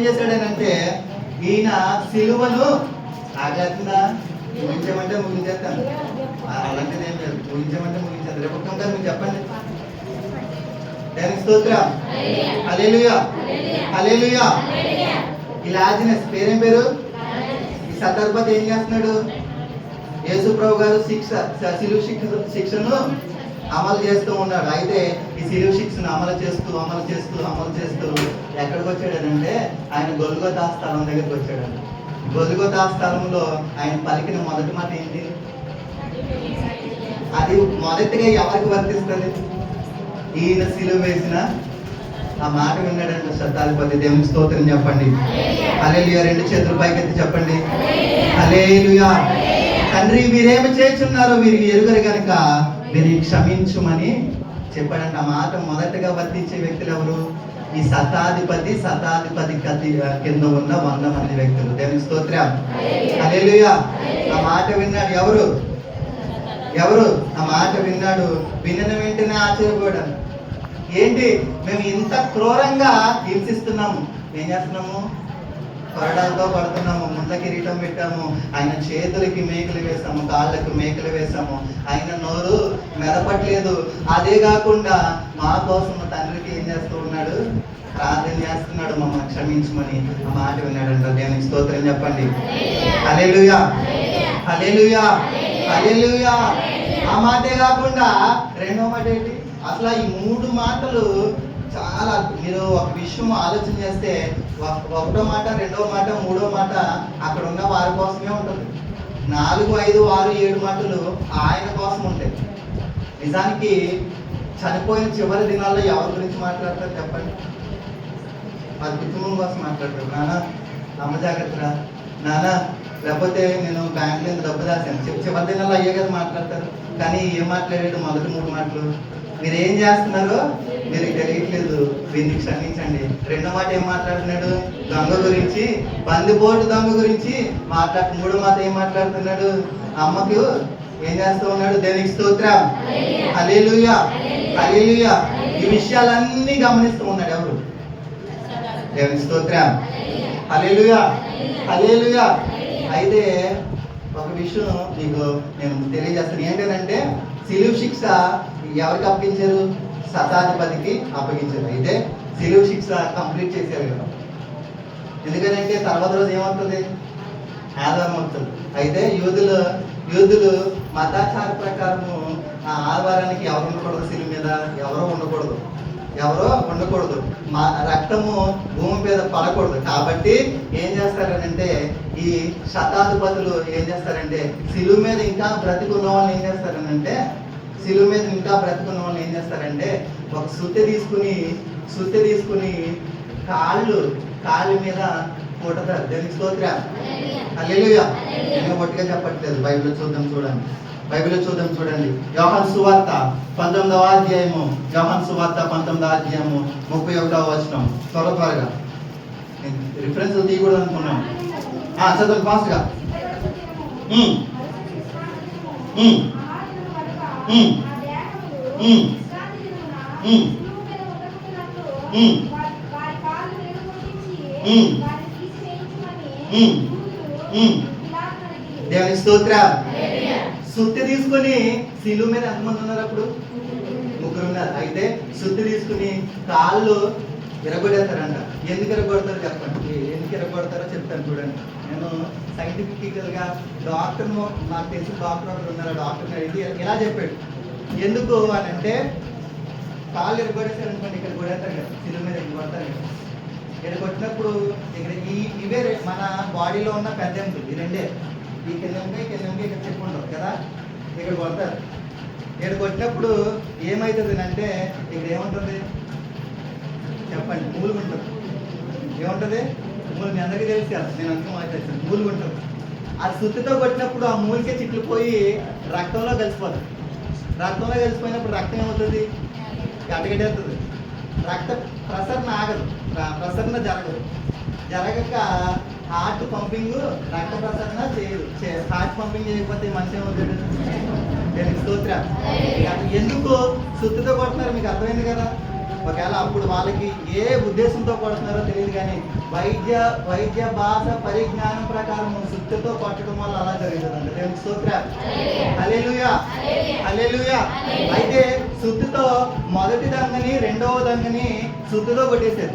[SPEAKER 1] చేశాడనంటే ఈయన సిలువను ఆగేస్తుందా? ముగించమంటే ముగించేస్తాను, అలాంటిది ఏం లేదు. ముగించమంటే ముగించేది. రేపు గారు మీరు చెప్పండి. దానికి స్తోత్రం. హల్లెలూయా, హల్లెలూయా. ఈ లాజినస్ పేరేం పేరు? ఈ సందర్భంలో ఏం చేస్తున్నాడు? యేసు ప్రభు గారు సిలువ శిక్షను అమలు చేస్తూ ఉన్నాడు. అయితే ఈ సిలువ శిక్షను అమలు చేస్తూ ఎక్కడికి వచ్చాడనంటే ఆయన గొల్గొతా స్థలం దగ్గరికి వచ్చాడు. గొల్గొతా స్థలంలో ఆయన పలికిన మొదటి మాట ఏంటి? అది మొదటిగా ఎవరికి వర్తిస్తుంది? ఈయన సిలువ వేసిన ఆ మాట విన్నాడంటే శతాధిపతి. దేవుని స్తోత్రం చెప్పండి. హల్లెలూయా. రెండు చేతులు పైకెత్తి చెప్పండి. హల్లెలూయా. తండ్రి, వీరేమి చేస్తున్నారు, వీరికి ఎరుగరు గనుక వీరిని క్షమించుమని చెప్పాడంట. ఆ మాట మొదటగా వర్తించే వ్యక్తులు ఎవరు? ఈ శతాధిపతి కింద ఉన్న 100 మంది వ్యక్తులు. దేవుని స్తోత్రం. హల్లెలూయా. ఆ మాట విన్నాడు ఎవరు? ఆ మాట విన్నాడు. విన్న వెంటనే ఆశ్చర్యపోయాడు. ఏంటి, మేము ఇంత క్రూరంగా హింసిస్తున్నాము, ఏం చేస్తున్నాము? కొరడాలతో పడుతున్నాము, ముంత కిరీటం పెట్టాము, ఆయన చేతులకి మేకలు వేసాము, కాళ్ళకు మేకలు వేసాము, ఆయన నోరు మెదపట్లేదు. అదే కాకుండా మా కోసం తండ్రికి ఏం చేస్తూ ఉన్నాడు? ప్రార్థన చేస్తున్నాడు, మమ్మల్ని క్షమించమని. ఆ మాట విన్నాడంట. దేవునికి స్తోత్రం చెప్పండి. హల్లెలూయా, హల్లెలూయా, హల్లెలూయా. ఆ మాటే కాకుండా రెండో మాట ఏంటి? అసలు ఈ 3 మాటలు చాలా, మీరు ఒక విషయం ఆలోచన చేస్తే ఒకటో మాట, రెండో మాట, మూడో మాట అక్కడ ఉన్న వారి కోసమే ఉంటుంది. 4, 5, 6, 7 మాటలు ఆయన కోసం ఉంటాయి. నిజానికి చనిపోయిన చివరి దినాల్లో ఎవరి గురించి మాట్లాడతారు చెప్పండి? వారి కుటుంబం కోసం మాట్లాడతారు. నాన్న అమ్మ జాగ్రత్త, నాన్న లేకపోతే నేను బ్యాంకులో డబ్బు దాచాను, చివరి దినాల్లో అయ్యే కదా మాట్లాడతారు. కానీ ఏం మాట్లాడాడు? మొదటి 3 మాటలు మీరు ఏం చేస్తున్నారో మీరు తెలియట్లేదు, వీరిని క్షమించండి. రెండో మాట ఏం మాట్లాడుతున్నాడు? దొంగ గురించి, బందిపోటు దొంగ గురించి మూడో మాట ఏం మాట్లాడుతున్నాడు? అమ్మకు ఏం చేస్తూ ఉన్నాడు? దేవునికి స్తోత్రం. హల్లెలూయా, హల్లెలూయా. ఈ విషయాలన్నీ గమనిస్తూ ఉన్నాడు ఎవరు? దేవునికి స్తోత్రం. హల్లెలూయా, హల్లెలూయా. అయితే ఒక విషయం మీకు నేను తెలియజేస్తాను. ఏంటంటే సిలువ శిక్ష ఎవరికి అప్పగించారు? శతాధిపతికి అప్పగించారు. అయితే సిలువ శిక్ష కంప్లీట్ చేశారు కదా. ఎందుకంటే తర్వాత రోజు ఏమవుతుంది? ఆదివారం అవుతుంది. అయితే యూదులు మతాచార ప్రకారము ఆ ఆదివారానికి ఎవరు ఉండకూడదు, సిలువ మీద ఎవరో ఉండకూడదు, మా రక్తము భూమి మీద పడకూడదు. కాబట్టి ఏం చేస్తారనంటే ఈ శతాధిపతులు ఏం చేస్తారంటే సిలువ మీద ఇంకా బ్రతికున్న వాళ్ళని ఏం చేస్తారనంటే ఒక సుత్తె తీసుకుని కాళ్ళు మీద కొడతారు. దేవునికి స్తోత్రం. హల్లెలూయా. నేను ఒట్టిగా చెప్పట్లేదు, బైబిల్ చూద్దాం చూడండి. యోహాను సువార్త 19వ అధ్యాయము 31వ వచనం. త్వరగా రిఫరెన్స్ తీయకూడదు అనుకున్నాను. చదవండి ఫాస్ట్గా. దేవుని స్తోత్రం. సుత్తి తీసుకుని సిలువ మీద ఎంతమంది ఉన్నారు అప్పుడు? 3 ఉన్నారు. అయితే సుత్తి తీసుకుని కాళ్ళు విరగొడేస్తారంట. ఎందుకు విరగొడతారో చెప్పండి. ఎందుకు విరగొడతారో చెప్తాను చూడండి. నేను సైంటిఫికల్గా డాక్టర్ను, నాకు తెలిసిన డాక్టర్ ఒకరు ఉన్నారు, డాక్టర్ని అడిగి ఇలా చెప్పాడు. ఎందుకు అని అంటే కాళ్ళు ఎరగొడేసారు అనుకోండి, ఇక్కడ కొడేస్తారు కదా, సిలువ మీద కొడతారు కదా. ఇక్కడ కొట్టినప్పుడు ఇక్కడ ఇవే మన బాడీలో ఉన్న పెద్ద ఎముకలు, ఈ రెండే, ఈ కింద ఇక్కడ చెప్పుకుంటారు కదా, ఇక్కడ కొడతారు. ఇక్కడ కొట్టినప్పుడు ఏమవుతుంది అంటే ఇక్కడ ఏముంటుంది చెప్పండి, మూలుగు ఉంటుంది. ఏముంటుంది? మూలు. మీ అందరికీ తెలుసు కదా, నేను అందుకే మాట్లాడుతాను. మూలుగు ఉంటుంది. ఆ సుత్తితో కొట్టినప్పుడు ఆ మూలికే చిట్లు పోయి రక్తంలో కలిసిపోతుంది. రక్తంలో కలిసిపోయినప్పుడు రక్తం ఏమవుతుంది? గడ్డగట్టేస్తుంది. రక్త ప్రసరణ ఆగదు, ప్రసరణ జరగదు. జరగక హార్ట్ పంపింగ్, రక్త ప్రసరణ చేయదు. హార్ట్ పంపింగ్ చేయకపోతే మనిషి ఏమవుతుంది? స్తోత్రం. ఎందుకు సుత్తితో కొడుతున్నారు మీకు అర్థమైంది కదా. ఒకవేళ అప్పుడు వాళ్ళకి ఏ ఉద్దేశంతో కొడుతున్నారో తెలియదు, కానీ వైద్య భాష పరిజ్ఞానం ప్రకారం సుత్తితో కొట్టడం వల్ల అలా జరుగుతుందండి. దేవునికి స్తోత్రం. హల్లెలూయా, హల్లెలూయా. అయితే సుత్తితో మొదటి దొంగని రెండవ దొంగని సుత్తితో కొట్టేశారు.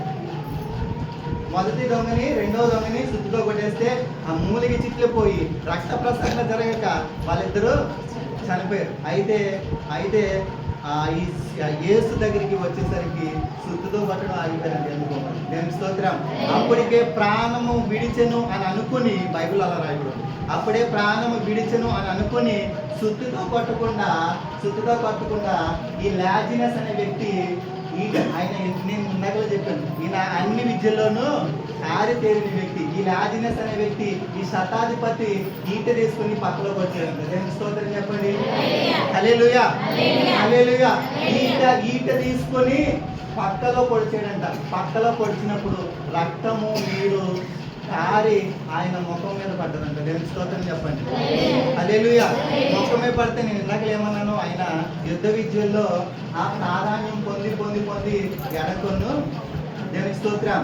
[SPEAKER 1] మొదటి దొంగని రెండవ దొంగని సుత్తితో కొట్టేస్తే ఆ మూలికి చిట్లు పోయి రక్త ప్రసరణ జరగక వాళ్ళిద్దరూ చనిపోయారు. అయితే యేసు దగ్గరికి వచ్చేసరికి సుత్తుతో పట్టడం ఆగిపోయారండి. ఎందుకో దేవుని స్తోత్రం. అప్పటికే ప్రాణము విడిచెను అని అనుకుని, బైబిల్ అలా రాయకూడదు, అప్పుడే ప్రాణము విడిచెను అని అనుకుని సుత్తుతో కొట్టకుండా ఈ లాజినస్ అనే వ్యక్తి, ఆయన నేను ఇందాకలో చెప్పాను, ఈయన అన్ని విద్యల్లోనూ ఆరితేరిన వ్యక్తి. ఈ లాజినస్ అనే వ్యక్తి, ఈ శతాధిపతి ఈట తీసుకుని పక్కలోకి వచ్చాడంట. దేవుని స్తోత్రం చెప్పండి. హల్లెలూయా, హల్లెలూయా. ఈట తీసుకొని పక్కలో పొడిచాడంట. పక్కలో పొడిచినప్పుడు రక్తము నీరు కారి ఆయన ముఖం మీద పడ్డదంట. దేవుని స్తోత్రం చెప్పండి. హల్లెలూయా. ముఖమే పడితే నేను ఇందాక ఏమన్నాను, ఆయన యుద్ధ విద్యల్లో ఆ ప్రాధాన్యం పొంది ఎడకొన్ను. దేవుని స్తోత్రం.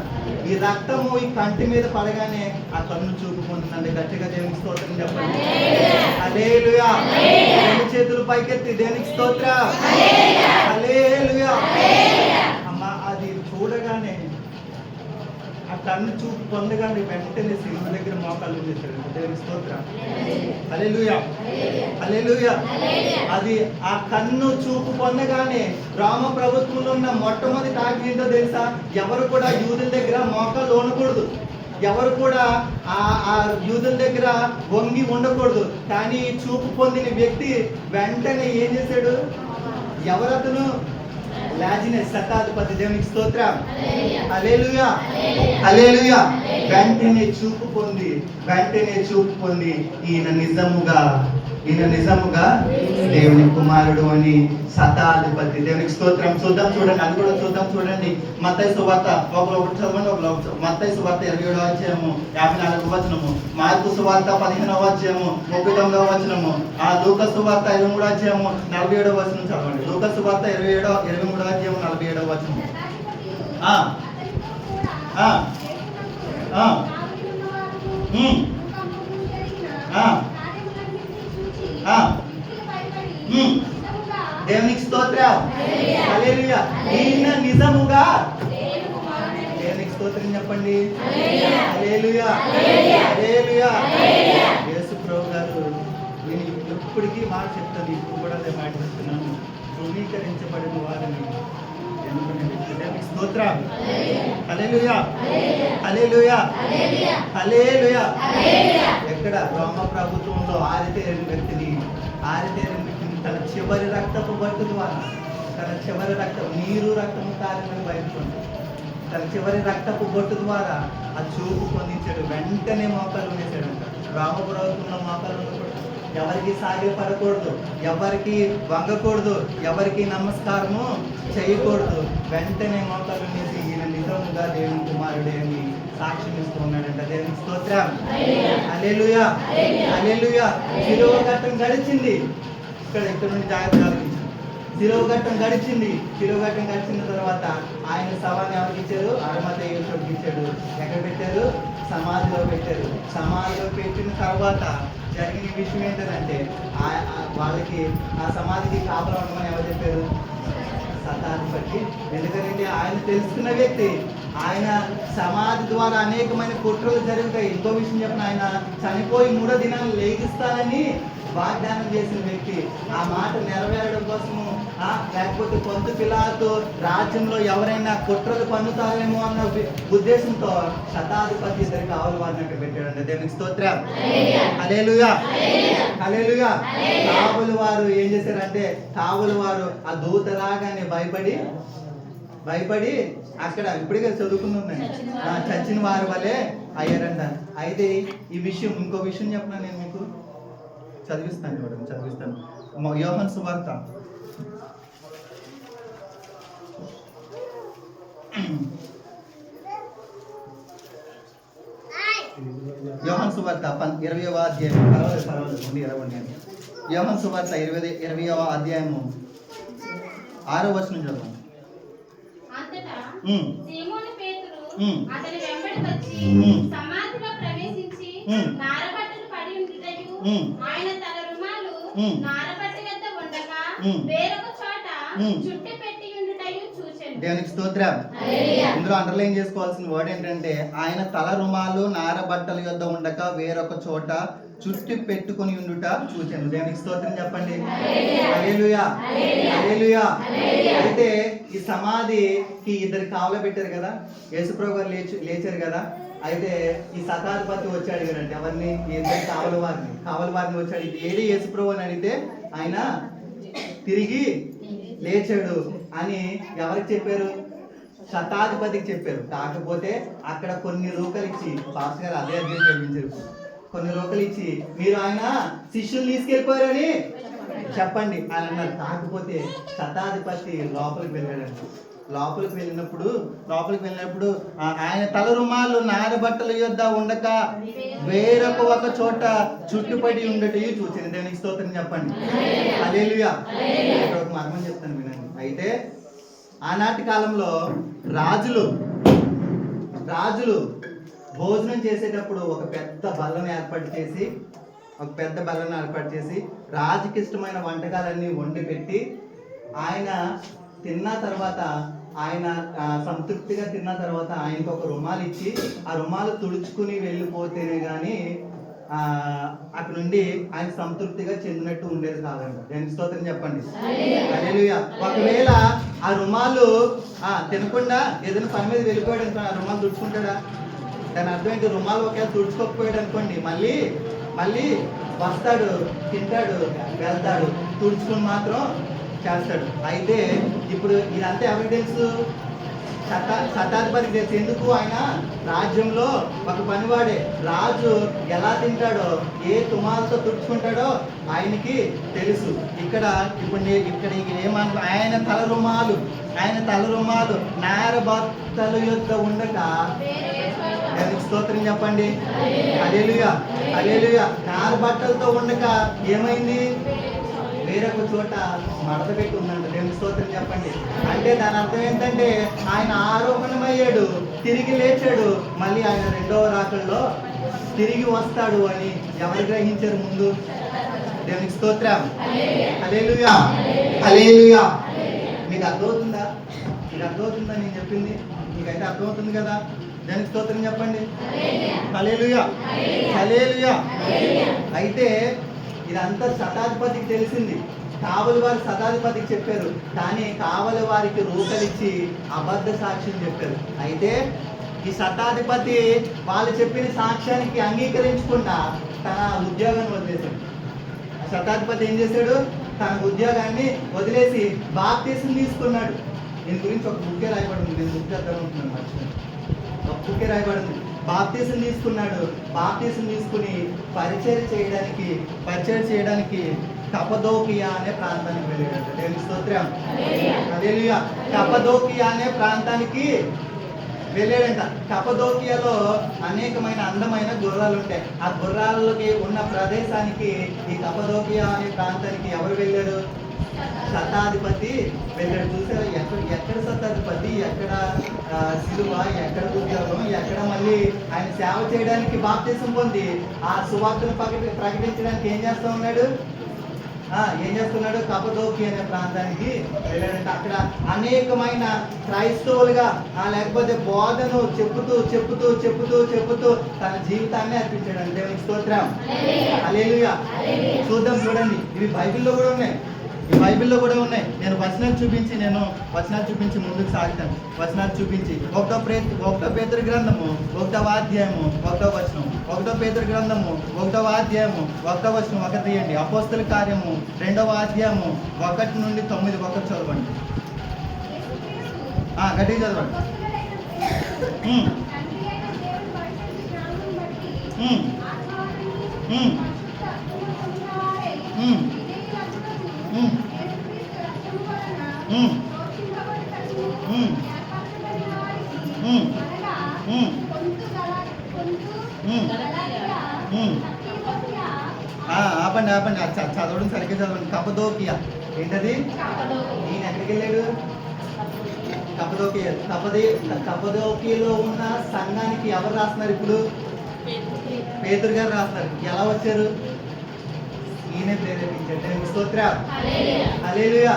[SPEAKER 1] ఈ రక్తము ఈ కంటి మీద పడగానే ఆ కన్ను చూపు పొందుతుందండి. గట్టిగా దేవునికి స్తోత్రం చెప్పండి. హల్లెలూయా. రెండు చేతులు పైకెత్తి దేవునికి స్తోత్రం. హల్లెలూయా. అమ్మ అది చూడగానే ఆ కన్ను చూపు పొందగానే వెంటనే సిలువ దగ్గర మోకాళ్ళు చేశాడు. దేవుని స్తోత్రం. హల్లెలూయా, హల్లెలూయా. అది ఆ కన్ను చూపు పొందగానే రామ ప్రభుత్వంలో ఉన్న మొట్టమొదటి ఆజ్ఞ ఏంటో తెలుసా? ఎవరు కూడా యూదుల దగ్గర మోకాళ్ళు ఉండకూడదు, ఎవరు కూడా ఆ యూదుల దగ్గర వంగి ఉండకూడదు. కానీ చూపు పొందిన వ్యక్తి వెంటనే ఏం చేశాడు? ఎవరతను? లాజినస్, శతాధిపతి. దేవునికి స్తోత్రం. హల్లెలూయా, హల్లెలూయా. వెంటనే చూపు పొంది ఈయన నిజముగా దేవుని కుమారుడు అని శతాధిపతి. దేవునికి స్తోత్రం. చూడండి, అది కూడా చూడండి. మత్తయి సువార్త ఒకటి చదవండి. మత్తయి సువార్త 27వ అధ్యాయము 54వ వచనము, మార్కు సువార్త 15వ అధ్యాయము 39వ వచనము, లూకా సువార్త 23వ అధ్యాయము 47వ వచనం చదవండి. లూకా సువార్త 23వ అధ్యాయము 47వ వచనము. దేవునికి స్తోత్రం. హల్లెలూయా. ఈయన నిజముగా, దేవునికి స్తోత్రం చెప్పండి. హల్లెలూయా, హల్లెలూయా. యేసు ప్రభు గారు నేను ఎప్పటికీ మాట చెప్తాను, ఇప్పుడు కూడా అదే మాట చెప్తున్నాను, ధృవీకరించబడిన వారిని దేవునికి స్తోత్రం. హల్లెలూయా, హల్లెలూయా, హల్లెలూయా. ఎక్కడ? రోమ ప్రభుత్వంలో ఆరితేరిన వ్యక్తిని తన చివరి రక్తపు బట్టు ద్వారా, నీరు రక్తము కారణమని బయటకుంది. తన చివరి రక్తపు బొట్టు ద్వారా ఆ చూపు పొందించాడు. వెంటనే మోకాలు వేసాడంట. రామ ప్రభుత్వంలో మోకాలు ఉండకూడదు, ఎవరికి సాగిపడకూడదు, ఎవరికి వంగకూడదు, ఎవరికి నమస్కారము చేయకూడదు. వెంటనే మోకాలు వేసి ఈయన నిజంగా దేవుని కుమారుడే అని సాక్ష్యం ఇస్తూ ఉన్నాడంట. దేవునికి స్తోత్రం. హల్లెలూయా, హల్లెలూయా. శిలువ ఘట్టం గడిచింది. ఇక్కడ నుండి జాగ్రత్త ఆలోచించారు. శిలువ ఘట్టం గడిచిన తర్వాత ఆయన శవాన్ని ఎవరికి ఇచ్చారు? అరిమతయి యేసుకి ఇచ్చాడు. ఎక్కడ పెట్టారు? సమాధిలో పెట్టారు. సమాధిలో పెట్టిన తర్వాత జరిగిన విషయం ఏంటంటే వాళ్ళకి ఆ సమాధికి కాపలా ఉండమని ఎవరు చెప్పారు? శతాధిపతి. ఎందుకంటే ఆయన తెలుసుకున్న వ్యక్తి, ఆయన సమాధి ద్వారా అనేకమైన కుట్రలు జరుగుతాయి. ఇంకో విషయం చెప్పిన, ఆయన చనిపోయి 3వ దినాలు లేగిస్తానని వాగ్దానం చేసిన వ్యక్తి. ఆ మాట నెరవేరడం కోసము లేకపోతే పొంతు పిలాతు రాజ్యంలో ఎవరైనా కుట్రలు పన్నుతారేమో అన్న ఉద్దేశంతో శతాధిపతి ఇద్దరికి కావలి వారిని అక్కడ పెట్టాడండి. దేవునికి స్తోత్రం. హల్లెలూయా, హల్లెలూయా. కావలి వారు ఏం చేశారంటే, కావలి వారు ఆ దూత రాగానే భయపడి అక్కడ ఇప్పటికే చదువుకున్నాం, చచ్చిన వారి వల్లే అయ్యారంట. అయితే ఈ విషయం, ఇంకో విషయం చెప్పిన నేను మీకు చదివిస్తాను. యోహాను సువార్త యోహాను సువార్త 20వ అధ్యాయం. యోహాను సువార్త 20వ అధ్యాయము 6వ వచనం చదవండి.
[SPEAKER 2] సీమోను పేతురు అతని వెంబడి వచ్చి సమాధిలో ప్రవేశించి నారబట్టలు పడి ఉండుటయు ఆయన తల రుమాలు నారబట్ట వద్ద ఉండగా వేరొక చోట చుట్టి పెట్టి ఉండుటయు చూచెను.
[SPEAKER 1] దేవునికి స్తోత్రం. ఇందులో అండర్లైన్ చేసుకోవాల్సిన వర్డ్ ఏంటంటే, ఆయన తల రుమాలు నారబట్టల యొద్ద ఉండక వేరొక చోట చుట్టి పెట్టుకొని ఉండుట చూచాను. దేవునికి స్తోత్రం చెప్పండి. హల్లెలూయా, హల్లెలూయా. అయితే ఈ సమాధికి ఇద్దరు కావలి పెట్టారు కదా, యేసుప్రభు గారు లేచారు కదా. అయితే ఈ శతాధిపతి వచ్చాడు కదండి, ఎవరిని? ఇద్దరు కావలి వారిని వచ్చాడు. ఇది ఏది యేసుప్రభు అని అడిగితే ఆయన తిరిగి లేచాడు అని ఎవరికి చెప్పారు? శతాధిపతికి చెప్పారు. కాకపోతే అక్కడ కొన్ని రూకలు ఇచ్చి, పాస్టర్ గారు అదే అధ్యయనం చదివించారు, కొన్ని రూకలు ఇచ్చి మీరు ఆయన శిష్యులు తీసుకెళ్ళిపోయారని చెప్పండి అని అన్నారు. కాకపోతే శతాధిపతి లోపలికి వెళ్ళినప్పుడు ఆయన తల రుమాలు నారబట్టల యొద్ద ఉండక ఒక చోట చుట్టుపడి ఉండటం చూసింది. దేవునికి స్తోత్రం చెప్పండి. హల్లెలూయా. ఇక్కడ ఒక మర్మం చెప్తాను వినండి. అయితే ఆనాటి కాలంలో రాజులు భోజనం చేసేటప్పుడు ఒక పెద్ద బల్లను ఏర్పాటు చేసి రాజుకి ఇష్టమైన వంటకాలన్నీ వండి పెట్టి, ఆయన తిన్న తర్వాత, ఆయన సంతృప్తిగా తిన్న తర్వాత ఆయనకు ఒక రుమాలు ఇచ్చి ఆ రుమాలు తుడుచుకుని వెళ్ళిపోతేనే కానీ అక్కడ నుండి ఆయన సంతృప్తిగా చెందినట్టు ఉండేది కాదండి. దేనికి స్తోత్రం చెప్పండి. హల్లెలూయా. ఒకవేళ ఆ రుమాలు తినకుండా ఏదైనా పని మీద వెళ్ళిపోయాడు అనుకో, ఆ రుమాలు తుడుచుకుంటాడా? దాని అర్థం ఏంటి? రుమాలు ఒకవేళ తుడుచుకోకపోయాడు అనుకోండి, మళ్ళీ వస్తాడు, తింటాడు, వెళ్తాడు, తుడుచుకుని మాత్రం చేస్తాడు. అయితే ఇప్పుడు ఇదంతా ఎవిడెన్స్ శతాధిపతికి తెలుసు. ఎందుకు? ఆయన రాజ్యంలో ఒక పనివాడే. రాజు ఎలా తింటాడో, ఏ తుమాలతో తుడుచుకుంటాడో ఆయనకి తెలుసు. ఇక్కడ ఏమన్నా, ఆయన తల రుమాలు నారబట్టల యొద్ద ఉండక, దానికి స్తోత్రం చెప్పండి. హల్లెలూయా, హల్లెలూయా. నారబట్టలతో ఉండక ఏమైంది? వేరొక చోట మడత పెట్టి ఉందంట. దేవుని స్తోత్రం చెప్పండి. అంటే దాని అర్థం ఏంటంటే, ఆయన ఆరోపణమయ్యాడు, తిరిగి లేచాడు, మళ్ళీ ఆయన రెండవ రాకల్లో తిరిగి వస్తాడు అని ఎవరు గ్రహించారు ముందు? దేవునికి స్తోత్రం. హల్లెలూయా, హల్లెలూయా. మీకు అర్థమవుతుందా నేను చెప్పింది? మీకైతే అర్థమవుతుంది కదా? దానికి స్తోత్రం చెప్పండి. హల్లెలూయా, హల్లెలూయా. అయితే ఇదంతా శతాధిపతికి తెలిసింది. కావలి వారు శతాధిపతికి చెప్పారు, కానీ కావలి వారికి రూకలిచ్చి అబద్ధ సాక్ష్యం చెప్పారు. అయితే ఈ శతాధిపతి వాళ్ళు చెప్పిన సాక్ష్యానికి అంగీకరించకుండా తన ఉద్యోగాన్ని వదిలేశాడు. ఆ శతాధిపతి ఏం చేశాడు? తన ఉద్యోగాన్ని వదిలేసి బాప్తీసం తీసుకున్నాడు. దీని గురించి ఒక బుక్కే రాయబడింది. నేను బుక్ చేద్దాం అనుకున్నాను, మర్చిపోయాను. ఒక బుక్కే రాయబడింది. బాప్తీసం తీసుకున్నాడు. బాప్తీసం తీసుకుని పరిచయం చేయడానికి కపదోకియా అనే ప్రాంతానికి వెళ్ళాడు. దేవుని స్తోత్రం. హల్లెలూయా. కపదోకియా అనే ప్రాంతానికి వెళ్ళాడంట. కపదోకియాలో అనేకమైన అందమైన గుర్రాలు ఉంటాయి. ఆ గుర్రాలకి ఉన్న ప్రదేశానికి, ఈ కపదోకియా అనే ప్రాంతానికి ఎవరు వెళ్ళారు? శతాధిపతి వెళ్ళాడు. చూసారా? ఎక్కడ శతాధిపతి, ఎక్కడ శిలువ, ఎక్కడ ఉద్యోగం, ఎక్కడ మళ్ళీ ఆయన సేవ చేయడానికి బాప్తీసం పొంది ఆ సువార్తను ప్రకటించడానికి ఏం చేస్తా ఉన్నాడు? ఏం చేస్తున్నాడు, కపదోకి అనే ప్రాంతానికి వెళ్ళాడంటే అక్కడ అనేకమైన క్రైస్తవులుగా లేకపోతే బోధను చెప్పుతూ చెప్పుతూ చెప్పుతూ చెప్పుతూ తన జీవితాన్ని అర్పించాడు. దేవునికి స్తోత్రం. హల్లెలూయా. చూడండి, ఇవి బైబిల్లో కూడా ఉన్నాయి. ఈ బైబిల్లో కూడా ఉన్నాయి. నేను వచనాలు చూపించి ముందుకు సాగుతాను. వచనాలు చూపించి ఒకటో పేతురు గ్రంథము 1వ అధ్యాయము 1వ వచనం. 1 పేతురు గ్రంథము 1వ అధ్యాయము 1వ వచనం ఒకటి తీయండి. అపోస్తల కార్యము 2వ అధ్యాయము 1 నుండి 9 ఒకటి చదవండి. గట్టిగా చదవండి. ఆపండి చదవడం సరిగ్గా చదవండి. కపదోకియా ఏంటది? ఈయన ఎక్కడికి వెళ్ళాడు? కపదోకియాలో ఉన్న సంఘానికి ఎవరు రాస్తున్నారు ఇప్పుడు? పేతురు గారు రాస్తున్నారు. ఎలా వచ్చారు? ఈయనే ప్రేరేపించాడు. స్తోత్రం. హల్లెలూయా.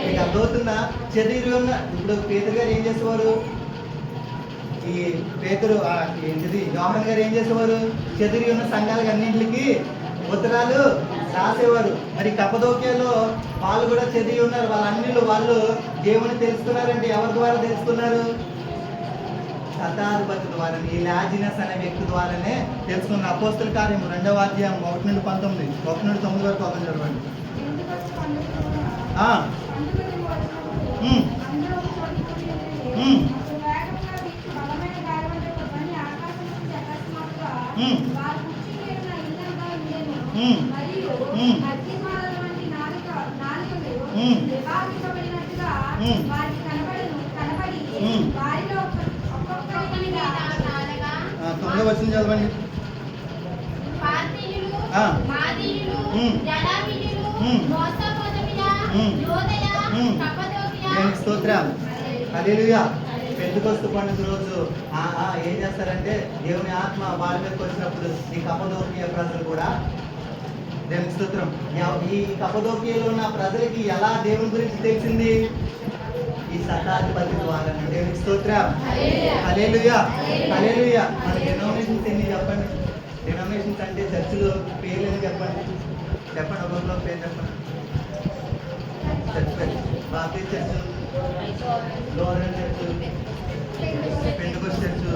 [SPEAKER 1] మీకు అర్థమవుతుందా? చదివి ఉన్న ఇప్పుడు పేతురు గారు ఏం చేసేవారు? ఈ పేతురు ఏంటిది యోహాన్ గారు ఏం చేసేవారు? చదివి ఉన్న సంఘాలకు అన్నింటికి ఉత్తరాలు రాసేవారు. మరి కపదోకియాలో వాళ్ళు కూడా చదివి ఉన్నారు. వాళ్ళు దేవుని తెలుసుకున్నారంటే ఎవరి ద్వారా తెలుసుకున్నారు? శతాధిపతి ద్వారా, ఈ లాజినస్ అనే వ్యక్తి ద్వారానే తెలుసుకున్నారు. అపోస్తల కార్యము 2వ అధ్యాయం 1 నుండి 19, 1 నుండి 9 వరకు ఒక చదవండి. వచ్చింది చదవండి. స్తోత్రం. హల్లెలూయా. పెంతెకొస్తు పండుగ రోజు ఏం చేస్తారంటే దేవుని ఆత్మ వాళ్ళ మీదకి వచ్చినప్పుడు ఈ కపదోకియా ప్రజలు కూడా దేవుని స్తోత్రం. ఈ కపదోకియాలో ఉన్న ప్రజలకి ఎలా దేవుని గురించి తెలిసింది? ఈ శతాధిపతి ద్వారా. దేవునికి స్తోత్రం. హల్లెలూయా. హల్లెలూయా. మన డినామినేషన్స్ ఎన్ని చెప్పండి? డినామినేషన్స్ అంటే చర్చిలు పేర్లు అని చెప్పండి. ఒక్కొక్కలో పేరు చెప్పండి. చర్చ్ పేరు Baptist church, L'Oreal church, Pentecost church,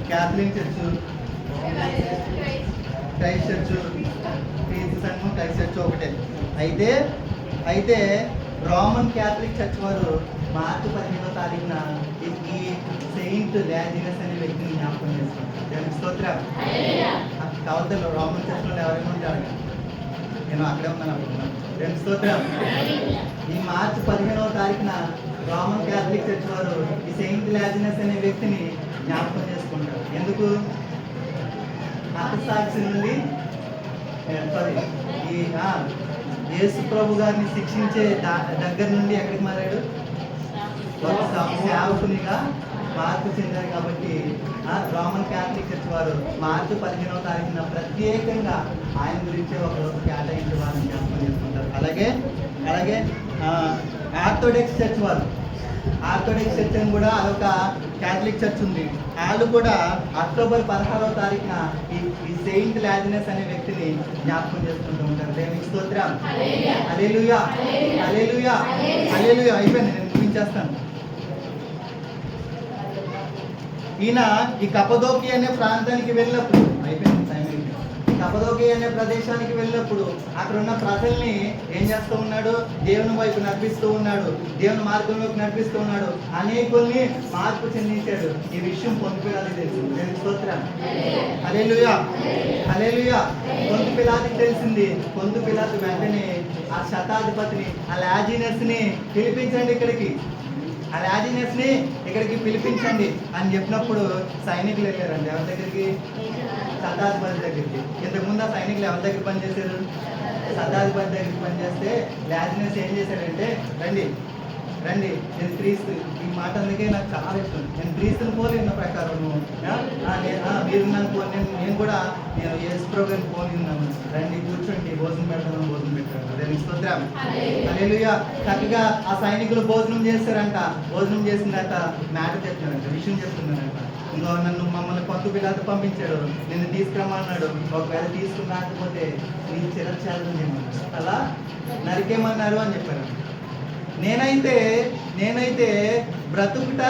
[SPEAKER 1] Catholic church, Christ church, క్రీస్తు సంఘం క్రైస్ట్ చర్చ్ ఒకటే. అయితే రోమన్ క్యాథలిక్ చర్చ్ వారు మార్చి 15వ తారీఖున ఈ సెయింట్ లాజినస్ అనే వ్యక్తిని జ్ఞాపకం చేసుకుంటారు. దేవునికి స్తోత్రం. కావద్దు రోమన్ చర్చ్లో ఎవరైనా ఉంటారు, నేను అక్కడే ఉన్నాను అనుకుంటున్నాను. దేవునికి స్తోత్రం. ఈ మార్చి 15వ తారీఖున రోమన్ క్యాథలిక్ చర్చ్ వారు ఈ సెయింట్ లాజినస్ అనే వ్యక్తిని జ్ఞాపకం చేసుకుంటారు. ఎందుకు? హతసాక్షి నుండి ఈ యేసు ప్రభు గారిని శిక్షించే దగ్గర నుండి ఎక్కడికి మారాడు? సేవకునిగా మార్పు చెందారు. కాబట్టి రోమన్ క్యాథలిక్ చర్చ్ వారు మార్చి 15వ తారీఖున ప్రత్యేకంగా ఆయన గురించి ఒక రోజు కేటాయించి వారిని జ్ఞాపకం చేసుకుంటారు. అలాగే ఆర్థోడాక్స్ చర్చ్ వారు, ఆర్థోడాక్స్ చర్చ్ అని కూడా అదొక క్యాథలిక్ చర్చ్ ఉంది. వాళ్ళు కూడా అక్టోబర్ 16వ తారీఖున ఈ సెయింట్ లాజినస్ అనే వ్యక్తిని జ్ఞాపకం చేసుకుంటూ ఉంటారు. దేవునికి స్తోత్రం. హల్లెలూయా. హల్లెలూయా. హల్లెలూయా. అయిపోయింది, నేను ముగించేస్తాను. ఈయన ఈ కపదోకి అనే ప్రాంతానికి వెళ్ళినప్పుడు అయిపోయింది టైం. కపదోకి అనే ప్రదేశానికి వెళ్ళినప్పుడు అక్కడ ఉన్న ప్రజల్ని ఏం చేస్తూ ఉన్నాడు? దేవుని వైపు నడిపిస్తూ ఉన్నాడు, దేవుని మార్గంలోకి నడిపిస్తూ ఉన్నాడు. అనేకుల్ని మార్పు చెందించాడు. ఈ విషయం పొందుపిలాదికి తెలుసు. దేవుని స్తోత్రం. హల్లెలూయా. హల్లెలూయా. పొందుపిలాదికి తెలిసింది. పొందుపిలాది వెంటనే ఆ శతాధిపతిని, ఆ లాజినస్ ని పిలిపించండి ఇక్కడికి, ఆ లాజినస్ ని ఇక్కడికి పిలిపించండి అని చెప్పినప్పుడు సైనికులు వెళ్ళారండి. ఎవరి దగ్గరికి? శతాధిపతి దగ్గరికి. ఇంతకుముందు ఆ సైనికులు ఎవరి దగ్గర పనిచేశారు? శతాధిపతి దగ్గరికి పనిచేస్తే లాజినస్ ఏం చేశాడంటే, రండి నేను క్రీస్తు, ఈ మాట అందుకే నాకు చాలా ఇష్టం. నేను క్రీస్తుని పోలిన ప్రకారం మీరు నన్ను నేను కూడా యేసు ప్రభువుని పోలి ఉన్నాను. రండి కూర్చోండి, భోజనం పెడతాను, భోజనం పెట్టాడు. దేవునికి స్తోత్రం. హల్లెలూయా. చక్కగా ఆ సైనికులు భోజనం చేస్తారంట. భోజనం చేసినాక మాట చెప్తారంట, విషయం చెప్తున్నారంట. ఇంకో మమ్మల్ని కొత్త పిల్లలతో పంపించాడు, నిన్ను తీసుకురమ్మన్నాడు, ఒకవేళ తీసుకుని రాకపోతే నీకు చిరఛేదం చేయమన్నాడు, అలా నరికేమన్నారు అని చెప్పారు. నేనైతే బ్రతుకుట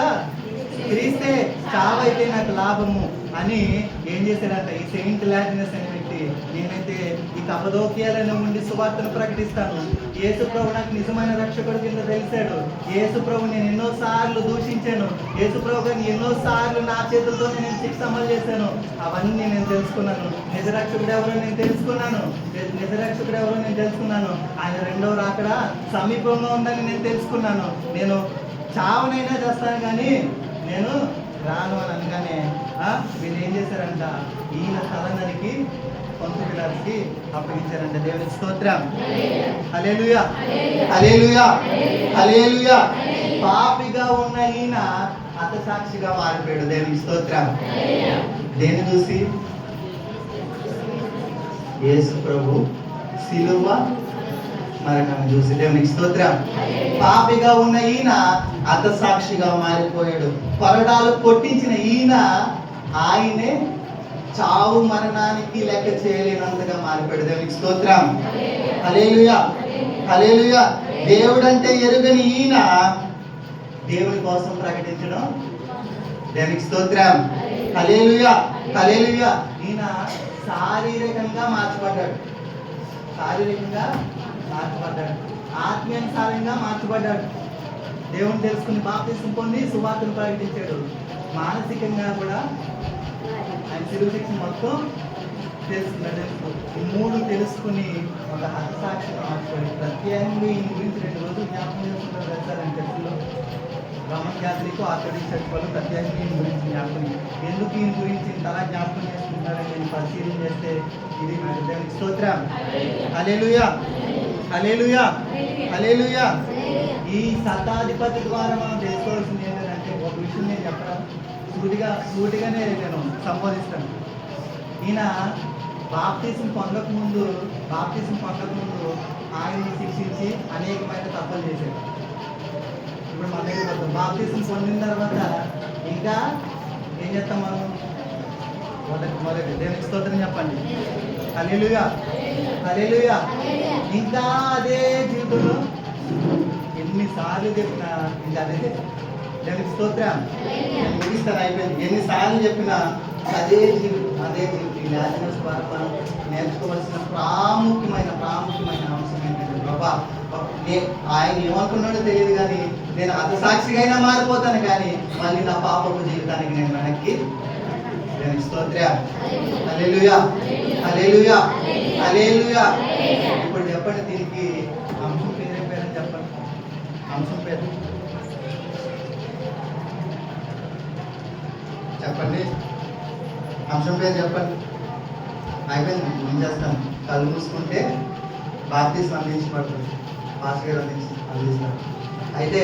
[SPEAKER 1] క్రీస్తే, చావైతే నాకు లాభము అని ఏం చేశాడంట ఈ సెయింట్ లాటినస్ అనే వ్యక్తి. నేనైతే ఈ కపదోక్యాలను ఉండి సువార్తను ప్రకటిస్తాను. యేసు ప్రభు నాకు నిజమైన రక్షకుడు కింద తెలిసాడు. యేసు ప్రభు నేను ఎన్నోసార్లు దూషించాను. యేసు ప్రభు గారిని ఎన్నోసార్లు నా చేతులతో నేను శిక్ష అమలు చేశాను. అవన్నీ నేను తెలుసుకున్నాను. నిజరక్షకుడు ఎవరో నేను తెలుసుకున్నాను. ఆయన రెండవ రాకడ సమీపంగా ఉందని నేను తెలుసుకున్నాను. నేను చావనైనా చేస్తాను కానీ నేను రాను అని అనగానే వీళ్ళు ఏం చేశారంట, ఈయన తల నరికి కొంత పిల్లలకి అప్పగించారంట. దేవునికి స్తోత్రం. హల్లెలూయా, హల్లెలూయా, హల్లెలూయా. పాపిగా ఉన్న ఈయన హతసాక్షిగా మారిపోయాడు. దేవునికి స్తోత్రం. దేన్ని చూసి? యేసు ప్రభు శిలువ మరణం చూసి. దేవునికి స్తోత్రం. పాపిగా ఉన్న ఈయన హతసాక్షిగా మారిపోయాడు. కొరడాలు కొట్టించిన ఆయనే చావు మరణానికి లెక్క చేయలేనంతగా మారిపోయాడు. దేవునికి స్తోత్రం. హల్లెలూయా, హల్లెలూయా. దేవుడంటే ఎరుగని ఈయన దేవుని కోసం ప్రకటించడం. దేవునికి స్తోత్రం. హల్లెలూయా, హల్లెలూయా. ఈయన శారీరకంగా మార్చబడ్డాడు, ఆత్మీయానుసారంగా మార్చబడ్డాడు. దేవుని తెలుసుకుని బాప్తిసం పొంది సువార్తను ప్రకటించాడు. మానసికంగా కూడా ఆయన శిలువ శిక్ష మొత్తం తెలుసుకున్నాడు. ఈ మూడు తెలుసుకుని ఒక హతసాక్షిగా మార్చుకోండి. ప్రత్యేకంగా ఈ గురించి 2 రోజులు జ్ఞాపకం చేసుకుంటారు వెళ్తారని చర్చలో. రోమన్ క్యాథలిక్, ఆర్థోడాక్స్ చర్చ్ వాళ్ళు ప్రత్యేకంగా ఈయన గురించి జ్ఞాపకం, ఎందుకు ఈయన గురించి ఇంతలా జ్ఞాపకం చేసుకుంటారని నేను పరిశీలన చేస్తే ఇది మన దేవునికి స్తోత్రం. హల్లెలూయా, హల్లెలూయా, హల్లెలూయా. ఈ శతాధిపతి ద్వారా మనం తెలుసుకోవాల్సింది ఏంటంటే, ఒక విషయం నేను చెప్పడం సూటిగానే నేను సంబోధిస్తాను. ఈయన బాప్తిసం పొందకముందు ఆయన్ని శిక్షించి అనేకమైన తప్పులు చేశాడు. ఇప్పుడు మన దగ్గర బాప్తిసం పొందిన తర్వాత ఇంకా ఏం చేస్తాం మనం? మొదటి దేవునికి స్తోత్రం చెప్పండి. హల్లెలూయా, హల్లెలూయా. ఇంకా అదే జీవితంలో ఎన్నిసార్లు చెప్పినా ఇంకా అదే. దేవునికి స్తోత్రం. నేను ముగిస్తాను, అయిపోయింది. ఎన్నిసార్లు చెప్పినా అదే జీవితం. ఈ లాజినస్ ద్వారా మనం నేర్చుకోవాల్సిన ప్రాముఖ్యమైన అంశం ఏంటంటే, ప్రభా ఆయన ఏమనుకున్నాడో తెలియదు కానీ నేను హతసాక్షిగా అయినా మారిపోతాను, కానీ మళ్ళీ నా పాపపు జీవితానికి నేను వెనక్కి. దేవునికి స్తోత్రం. హల్లెలూయా, హల్లెలూయా, హల్లెలూయా. ఇప్పుడు చెప్పండి, దీనికి అంశం పేరు ఏం పేరని చెప్పండి. అంశం పేరు చెప్పండి. అంశం పేరు చెప్పండి. అయిపోయింది, ఏం చేస్తాను? కళ్ళు మూసుకుంటే బాప్తిసం అందించబడుతుంది. పాస్టర్ గారు అందిస్తారు. అయితే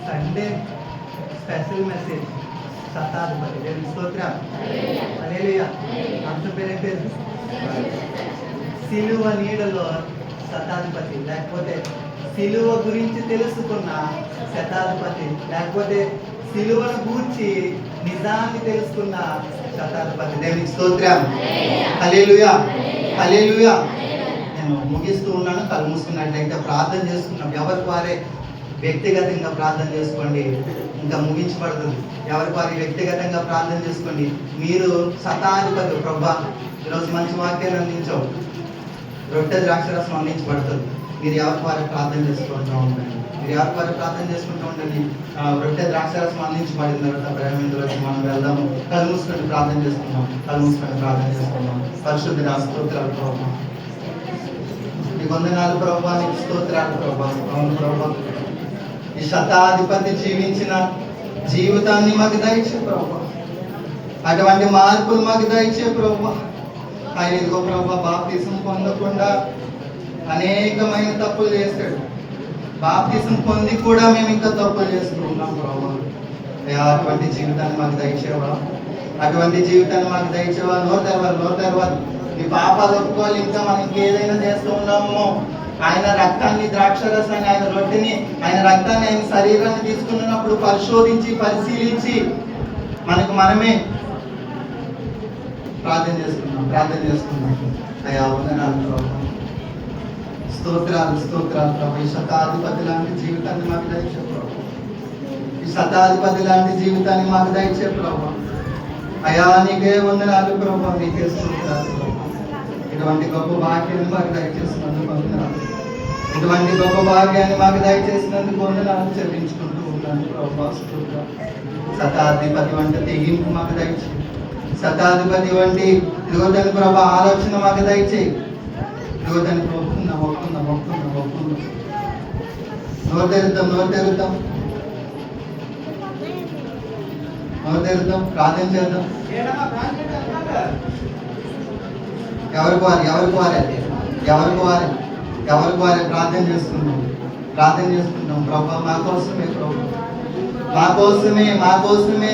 [SPEAKER 1] సండే స్పెషల్ మెసేజ్ శతాధిపతి. దేవునికి స్తోత్రం. హల్లెలూయా. అంశం పేరు పేరు సిలువ నీడలో శతాధిపతి, లేకపోతే సిలువ గురించి తెలుసుకున్న శతాధిపతి, లేకపోతే సిలువను గూర్చి నిజాన్ని తెలుసుకున్న శతాధిపతి. దేవునికి స్తోత్రం. హల్లెలూయా, హల్లెలూయా. నేను ముగిస్తూ ఉన్నాను. కళ్ళు మూసుకున్నట్లయితే ప్రార్థన చేసుకున్నాం. ఎవరికి వారే వ్యక్తిగతంగా ప్రార్థన చేసుకోండి, ఇంకా ముగించబడుతుంది. ఎవరికి వారి వ్యక్తిగతంగా ప్రార్థన చేసుకోండి. మీరు శతాధిపతి. ప్రభా, ఈరోజు మంచి వాక్యాన్ని అందించావు, రొట్టె ద్రాక్షరసం అందించబడుతుంది. మీరు ఎవరికి వారికి ప్రార్థన చేసుకుంటూ ఉండండి. రొట్టె ద్రాక్షరసం అందించబడిన తర్వాత ప్రేమిందులోకి మనం వెళ్దాము. కళ్ళు మూసుకొని ప్రార్థన చేసుకుందాం. పరిశుద్ధ స్తోత్రాలు ప్రభా, నీ వందనాలు ప్రభా, నీకు స్తోత్రాలు ప్రభా. అవును ప్రభా, ఈ శతాధిపతి జీవించిన జీవితాన్ని మాకు దయచే ప్రభా, అటువంటి మార్పులు మాకు దయచే ప్రభా. ఆయన ఇదిగో ప్రభా, బాప్తిసం పొందకుండా అనేకమైన తప్పులు చేస్తాడు. బాప్తిసం పొంది కూడా మేము ఇంకా తప్పులు చేస్తున్నాం ప్రభా. అటువంటి జీవితాన్ని మాకు దయచేవా, నోరు తెరవాలి. నీ పాపాలు ఒప్పుకోవాలి. ఇంకా మనం ఇంకేదైనా చేస్తూ ఉన్నాము. ఆయన రక్తాన్ని, ద్రాక్షరసాన్ని, ఆయన రొట్టెని, ఆయన రక్తాన్ని, ఆయన శరీరాన్ని తీసుకున్నప్పుడు పరిశోధించి పరిశీలించి మనకు మనమే ప్రార్థన చేసుకున్నాం. అయ్యా వందనాలు ప్రభు, స్తోత్రాలు ప్రభు. ఈ శతాధిపతి లాంటి జీవితాన్ని మాకు దయచే ప్రభు. ఈ శతాధిపతి లాంటి జీవితాన్ని మాకు దయచే ప్రభు. అయ్యా నీకే వందనాలు ప్రభు, నీకే స్తోత్రాలు ప్రభు. ఇటువంటి గొప్ప భాగ్యాన్ని మాకు దయచేసినందుకు వందనాలు. ఇటువంటి గొప్ప భాగ్యాన్ని మాకు దయచేసినందుకు వందనాలు చెల్లించుకుంటూ ఉన్నాను ప్రభు. స్తోత్రాలు. శతాధిపతి వంటి తెగింపు మాకు దయచేయి. శతాధిపతి వంటి ఇదిగోదని ప్రభు ఆలోచన మాకు దయచేయి. ఇదిగోదని ఒప్పుకుందాం. నోరు తెరుద్దాం, ప్రార్థన చేద్దాం. ఎవరికి వారే ప్రార్థన చేసుకుందాం. ప్రభు మా కోసమే